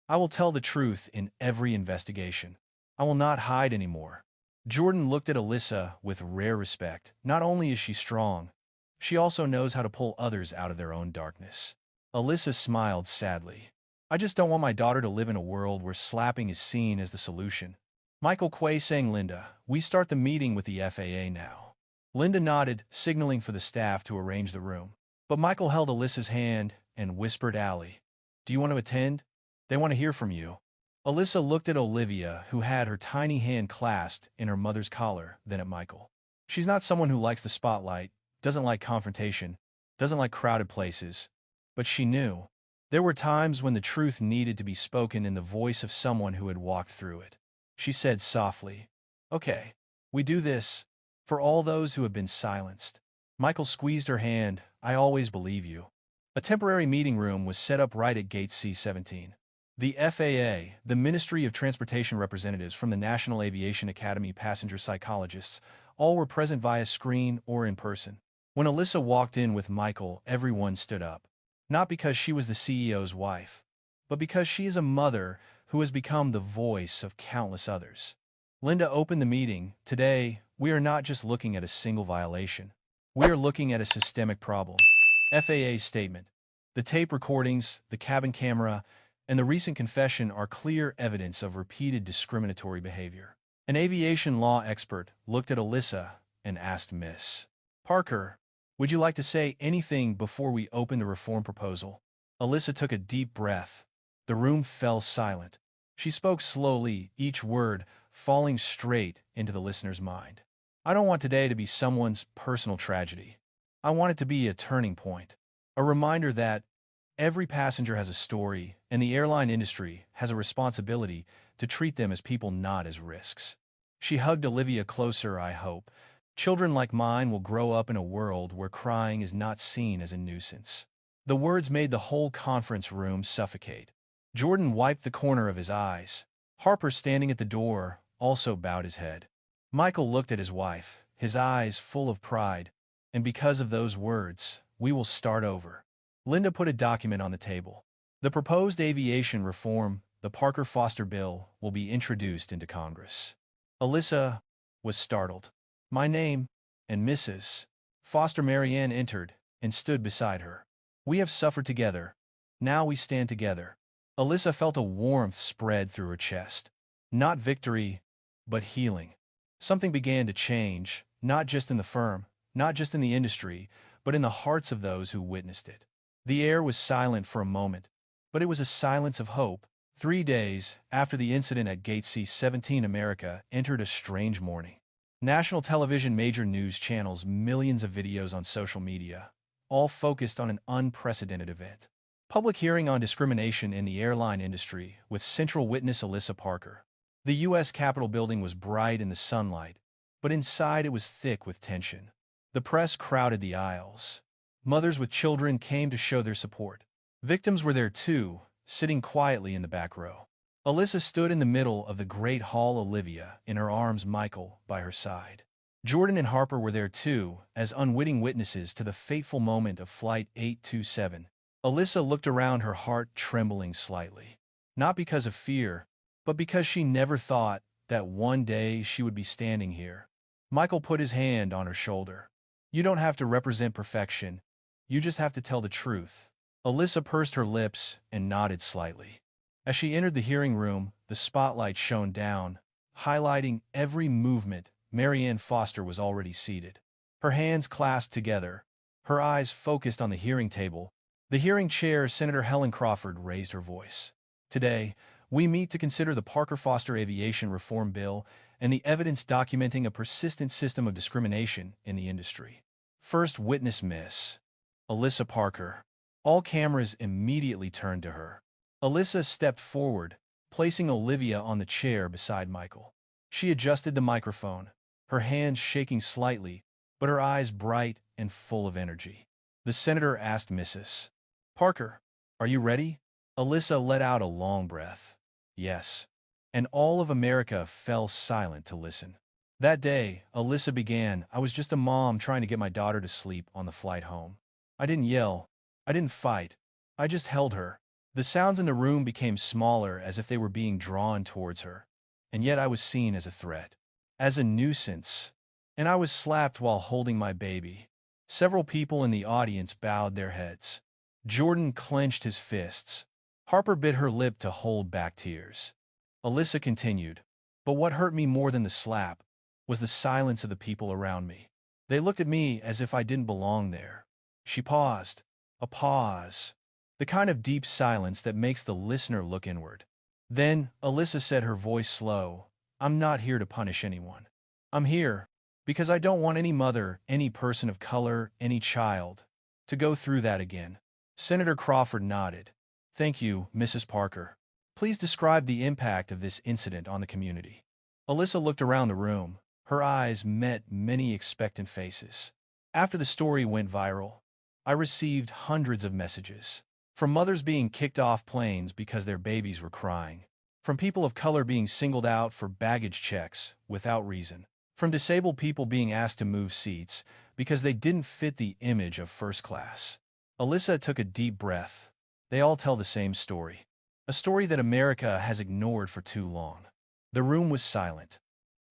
I will tell the truth in every investigation. I will not hide anymore." Jordan looked at Alyssa with rare respect. Not only is she strong, she also knows how to pull others out of their own darkness. Alyssa smiled sadly. "I just don't want my daughter to live in a world where slapping is seen as the solution." Michael Quay sang, "Linda, we start the meeting with the FAA now." Linda nodded, signaling for the staff to arrange the room. But Michael held Alyssa's hand and whispered, "Allie, do you want to attend? They want to hear from you." Alyssa looked at Olivia, who had her tiny hand clasped in her mother's collar, then at Michael. She's not someone who likes the spotlight, doesn't like confrontation, doesn't like crowded places. But she knew. There were times when the truth needed to be spoken in the voice of someone who had walked through it. She said softly, "Okay, we do this for all those who have been silenced." Michael squeezed her hand. "I always believe you." A temporary meeting room was set up right at Gate C-17. The FAA, the Ministry of Transportation representatives from the National Aviation Academy, passenger psychologists, all were present via screen or in person. When Alyssa walked in with Michael, everyone stood up. Not because she was the CEO's wife, but because she is a mother who has become the voice of countless others. Linda opened the meeting. "Today, we are not just looking at a single violation. We are looking at a systemic problem." FAA's statement. The tape recordings, the cabin camera, and the recent confession are clear evidence of repeated discriminatory behavior. An aviation law expert looked at Alyssa and asked Miss Parker, "Would you like to say anything before we open the reform proposal?" Alyssa took a deep breath. The room fell silent. She spoke slowly, each word falling straight into the listener's mind. "I don't want today to be someone's personal tragedy. I want it to be a turning point. A reminder that every passenger has a story, and the airline industry has a responsibility to treat them as people, not as risks." She hugged Olivia closer. "I hope children like mine will grow up in a world where crying is not seen as a nuisance." The words made the whole conference room suffocate. Jordan wiped the corner of his eyes. Harper, standing at the door, also bowed his head. Michael looked at his wife, his eyes full of pride. "And because of those words, we will start over." Linda put a document on the table. "The proposed aviation reform, the Parker-Foster bill, will be introduced into Congress." Alyssa was startled. "My name," and Mrs. Foster Marianne entered and stood beside her. "We have suffered together. Now we stand together." Alyssa felt a warmth spread through her chest. Not victory, but healing. Something began to change, not just in the firm, not just in the industry, but in the hearts of those who witnessed it. The air was silent for a moment, but it was a silence of hope. 3 days after the incident at Gate C-17, America entered a strange morning. National television, major news channels, millions of videos on social media, all focused on an unprecedented event. Public hearing on discrimination in the airline industry, with central witness Alyssa Parker. The U.S. Capitol building was bright in the sunlight, but inside it was thick with tension. The press crowded the aisles. Mothers with children came to show their support. Victims were there too, sitting quietly in the back row. Alyssa stood in the middle of the great hall, Olivia in her arms, Michael by her side. Jordan and Harper were there too, as unwitting witnesses to the fateful moment of Flight 827. Alyssa looked around, her heart trembling slightly. Not because of fear, but because she never thought that one day she would be standing here. Michael put his hand on her shoulder. "You don't have to represent perfection. You just have to tell the truth." Alyssa pursed her lips and nodded slightly. As she entered the hearing room, the spotlight shone down, highlighting every movement. Marianne Foster was already seated. Her hands clasped together, her eyes focused on the hearing table. The hearing chair, Senator Helen Crawford, raised her voice. "Today, we meet to consider the Parker-Foster Aviation Reform Bill and the evidence documenting a persistent system of discrimination in the industry." First witness, Miss Alyssa Parker. All cameras immediately turned to her. Alyssa stepped forward, placing Olivia on the chair beside Michael. She adjusted the microphone, her hands shaking slightly, but her eyes bright and full of energy. The senator asked, "Mrs. Parker, are you ready?" Alyssa let out a long breath. "Yes." And all of America fell silent to listen. "That day," Alyssa began, "I was just a mom trying to get my daughter to sleep on the flight home. I didn't yell. I didn't fight. I just held her." The sounds in the room became smaller, as if they were being drawn towards her. "And yet I was seen as a threat, as a nuisance. And I was slapped while holding my baby." Several people in the audience bowed their heads. Jordan clenched his fists. Harper bit her lip to hold back tears. Alyssa continued, "But what hurt me more than the slap was the silence of the people around me. They looked at me as if I didn't belong there." She paused. A pause. The kind of deep silence that makes the listener look inward. Then Alyssa said, her voice slow, "I'm not here to punish anyone. I'm here because I don't want any mother, any person of color, any child to go through that again." Senator Crawford nodded. "Thank you, Mrs. Parker. Please describe the impact of this incident on the community." Alyssa looked around the room. Her eyes met many expectant faces. After the story went viral, I received hundreds of messages. From mothers being kicked off planes because their babies were crying. From people of color being singled out for baggage checks without reason. From disabled people being asked to move seats because they didn't fit the image of first class. Alyssa took a deep breath. They all tell the same story. A story that America has ignored for too long. The room was silent.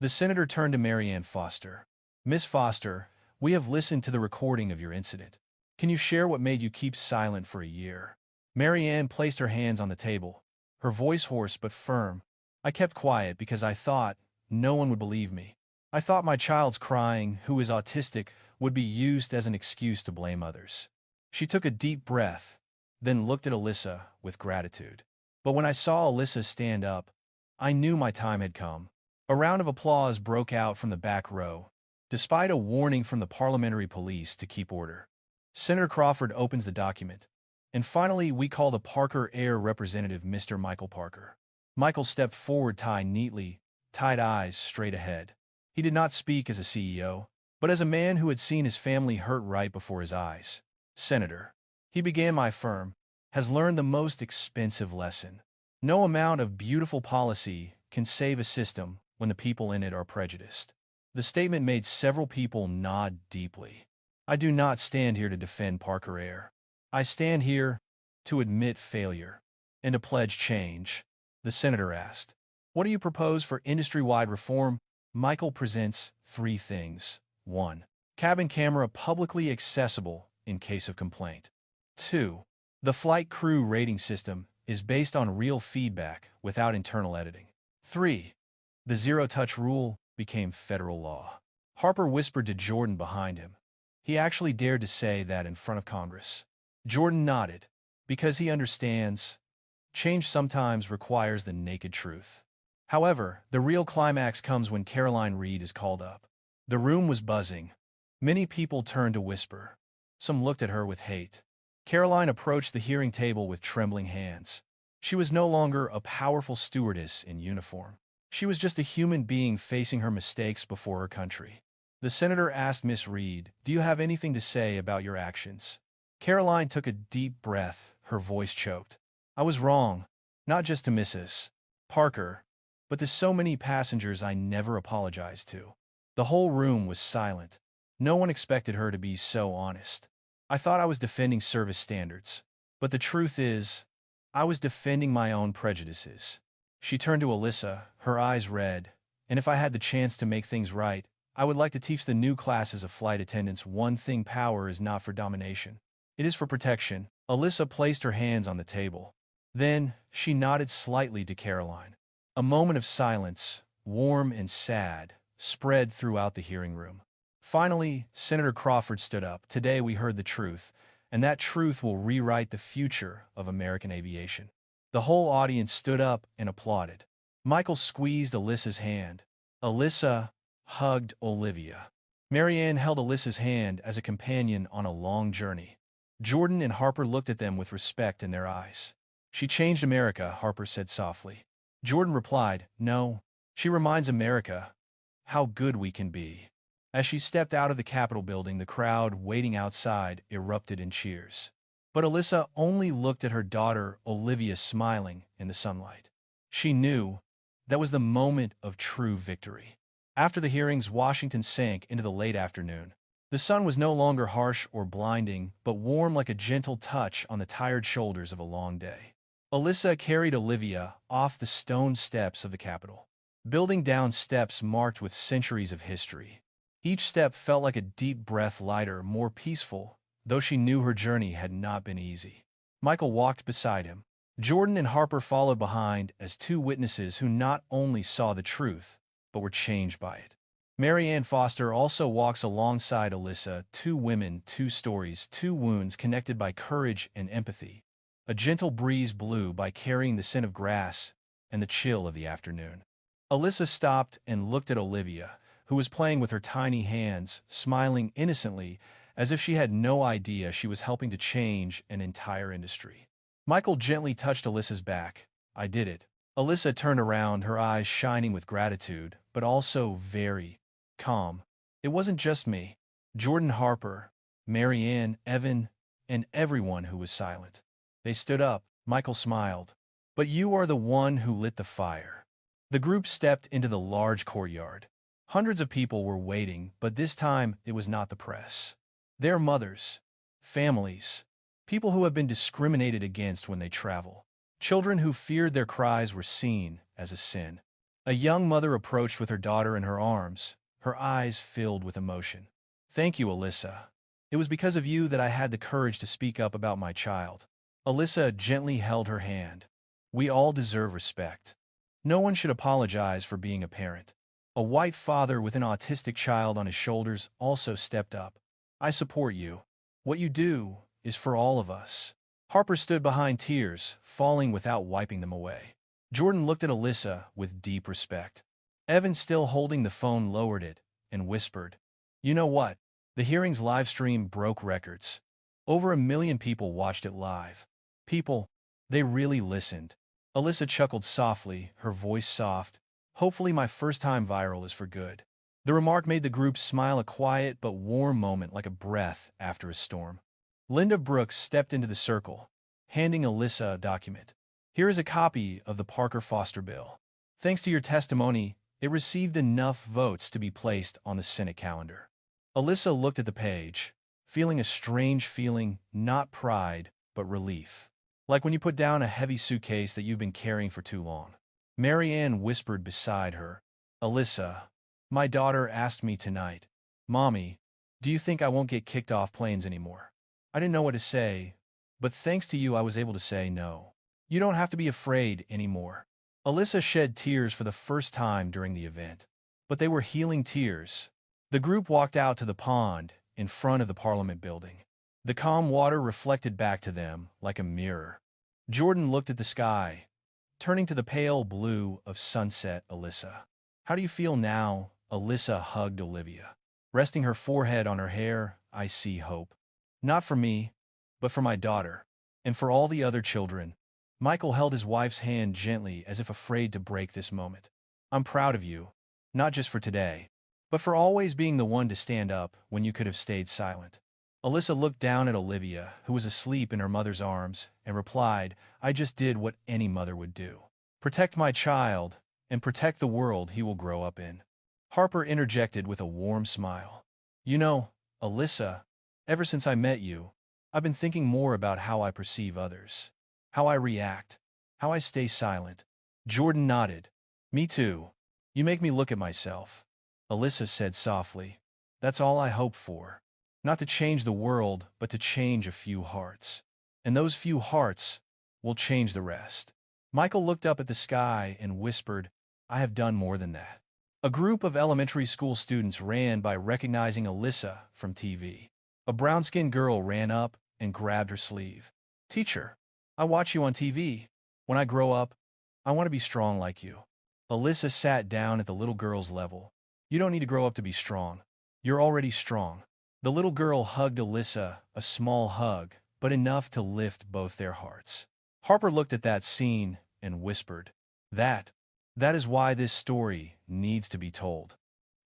The senator turned to Marianne Foster. "Miss Foster, we have listened to the recording of your incident. Can you share what made you keep silent for a year?" Marianne placed her hands on the table, her voice hoarse but firm. "I kept quiet because I thought no one would believe me. I thought my child's crying, who is autistic, would be used as an excuse to blame others." She took a deep breath, then looked at Alyssa with gratitude. But when I saw Alyssa stand up, I knew my time had come. A round of applause broke out from the back row, despite a warning from the parliamentary police to keep order. Senator Crawford opens the document. "And finally, we call the Parker Air representative Mr. Michael Parker." Michael stepped forward, tie neatly, tight eyes straight ahead. He did not speak as a CEO, but as a man who had seen his family hurt right before his eyes. "Senator," he began, "my firm has learned the most expensive lesson. No amount of beautiful policy can save a system when the people in it are prejudiced." The statement made several people nod deeply. "I do not stand here to defend Parker Air. I stand here to admit failure and to pledge change." The senator asked, "What do you propose for industry-wide reform?" Michael presents 3 things. 1. Cabin camera publicly accessible in case of complaint. 2. The flight crew rating system is based on real feedback without internal editing. 3. The zero-touch rule became federal law. Harper whispered to Jordan behind him. He actually dared to say that in front of Congress. Jordan nodded, because he understands change sometimes requires the naked truth. However, the real climax comes when Caroline Reed is called up. The room was buzzing. Many people turned to whisper. Some looked at her with hate. Caroline approached the hearing table with trembling hands. She was no longer a powerful stewardess in uniform. She was just a human being facing her mistakes before her country. The senator asked Miss Reed, "Do you have anything to say about your actions?" Caroline took a deep breath, her voice choked. "I was wrong, not just to Mrs. Parker, but to so many passengers I never apologized to." The whole room was silent. No one expected her to be so honest. "I thought I was defending service standards, but the truth is, I was defending my own prejudices." She turned to Alyssa, her eyes red. "And if I had the chance to make things right, I would like to teach the new classes of flight attendants one thing: power is not for domination. It is for protection." Alyssa placed her hands on the table. Then, she nodded slightly to Caroline. A moment of silence, warm and sad, spread throughout the hearing room. Finally, Senator Crawford stood up. "Today we heard the truth, and that truth will rewrite the future of American aviation." The whole audience stood up and applauded. Michael squeezed Alyssa's hand. Alyssa hugged Olivia. Marianne held Alyssa's hand as a companion on a long journey. Jordan and Harper looked at them with respect in their eyes. "She changed America," Harper said softly. Jordan replied, "No, she reminds America how good we can be." As she stepped out of the Capitol building, the crowd waiting outside erupted in cheers. But Alyssa only looked at her daughter, Olivia, smiling in the sunlight. She knew that was the moment of true victory. After the hearings, Washington sank into the late afternoon. The sun was no longer harsh or blinding, but warm like a gentle touch on the tired shoulders of a long day. Alyssa carried Olivia off the stone steps of the Capitol building, down steps marked with centuries of history. Each step felt like a deep breath, lighter, more peaceful, though she knew her journey had not been easy. Michael walked beside him. Jordan and Harper followed behind as 2 witnesses who not only saw the truth, but were changed by it. Marianne Foster also walks alongside Alyssa. 2 women, 2 stories, 2 wounds connected by courage and empathy. A gentle breeze blew by, carrying the scent of grass and the chill of the afternoon. Alyssa stopped and looked at Olivia, who was playing with her tiny hands, smiling innocently as if she had no idea she was helping to change an entire industry. Michael gently touched Alyssa's back. "I did it." Alyssa turned around, her eyes shining with gratitude, but also very calm. "It wasn't just me. Jordan, Harper, Marianne, Evan, and everyone who was silent. They stood up." Michael smiled. "But you are the one who lit the fire." The group stepped into the large courtyard. Hundreds of people were waiting, but this time it was not the press. Their mothers, families, people who have been discriminated against when they travel, children who feared their cries were seen as a sin. A young mother approached with her daughter in her arms, her eyes filled with emotion. "Thank you, Alyssa. It was because of you that I had the courage to speak up about my child." Alyssa gently held her hand. "We all deserve respect. No one should apologize for being a parent." A white father with an autistic child on his shoulders also stepped up. "I support you. What you do is for all of us." Harper stood behind, tears falling without wiping them away. Jordan looked at Alyssa with deep respect. Evan, still holding the phone, lowered it and whispered, "You know what? The hearing's live stream broke records. Over 1 million people watched it live. People, they really listened." Alyssa chuckled softly, her voice soft. "Hopefully my first time viral is for good." The remark made the group smile, a quiet but warm moment like a breath after a storm. Linda Brooks stepped into the circle, handing Alyssa a document. "Here is a copy of the Parker Foster bill. Thanks to your testimony, it received enough votes to be placed on the Senate calendar." Alyssa looked at the page, feeling a strange feeling, not pride, but relief. Like when you put down a heavy suitcase that you've been carrying for too long. Marianne whispered beside her, "Alyssa, my daughter asked me tonight, 'Mommy, do you think I won't get kicked off planes anymore?' I didn't know what to say, but thanks to you I was able to say no. You don't have to be afraid anymore." Alyssa shed tears for the first time during the event, but they were healing tears. The group walked out to the pond in front of the Parliament building. The calm water reflected back to them like a mirror. Jordan looked at the sky, turning to the pale blue of sunset. "Alyssa, how do you feel now?" Alyssa hugged Olivia, resting her forehead on her hair. "I see hope. Not for me, but for my daughter, and for all the other children." Michael held his wife's hand gently as if afraid to break this moment. "I'm proud of you, not just for today, but for always being the one to stand up when you could have stayed silent." Alyssa looked down at Olivia, who was asleep in her mother's arms, and replied, "I just did what any mother would do. Protect my child, and protect the world he will grow up in." Harper interjected with a warm smile. "You know, Alyssa, ever since I met you, I've been thinking more about how I perceive others, how I react, how I stay silent." Jordan nodded. "Me too. You make me look at myself." Alyssa said softly, "That's all I hope for. Not to change the world, but to change a few hearts. And those few hearts will change the rest." Michael looked up at the sky and whispered, "I have done more than that." A group of elementary school students ran by, recognizing Alyssa from TV. A brown-skinned girl ran up and grabbed her sleeve. "Teacher, I watch you on TV. When I grow up, I want to be strong like you." Alyssa sat down at the little girl's level. "You don't need to grow up to be strong. You're already strong." The little girl hugged Alyssa, a small hug, but enough to lift both their hearts. Harper looked at that scene and whispered, That is why this story needs to be told."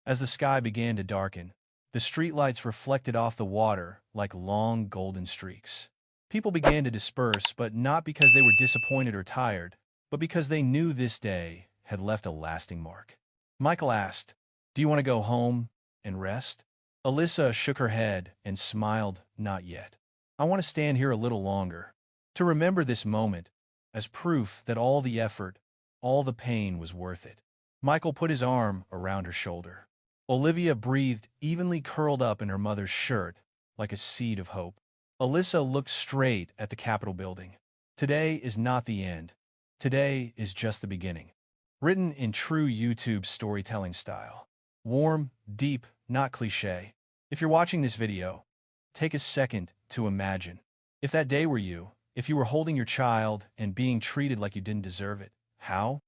As the sky began to darken, the streetlights reflected off the water like long golden streaks. People began to disperse, but not because they were disappointed or tired, but because they knew this day had left a lasting mark. Michael asked, "Do you want to go home and rest?" Alyssa shook her head and smiled, "Not yet. I want to stand here a little longer, to remember this moment as proof that all the effort, all the pain was worth it." Michael put his arm around her shoulder. Olivia breathed evenly, curled up in her mother's shirt like a seed of hope. Alyssa looked straight at the Capitol building. "Today is not the end. Today is just the beginning." Written in true YouTube storytelling style. Warm, deep, not cliche. If you're watching this video, take a second to imagine. If that day were you, if you were holding your child and being treated like you didn't deserve it, how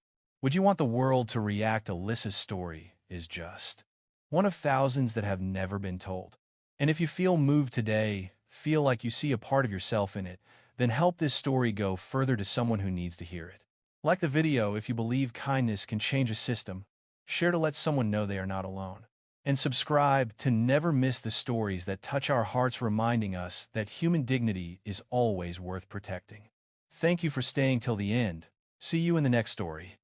Would you want the world to react to Alyssa's story is just one of thousands that have never been told? And if you feel moved today, feel like you see a part of yourself in it, then help this story go further to someone who needs to hear it. Like the video if you believe kindness can change a system, share to let someone know they are not alone. And subscribe to never miss the stories that touch our hearts, reminding us that human dignity is always worth protecting. Thank you for staying till the end. See you in the next story.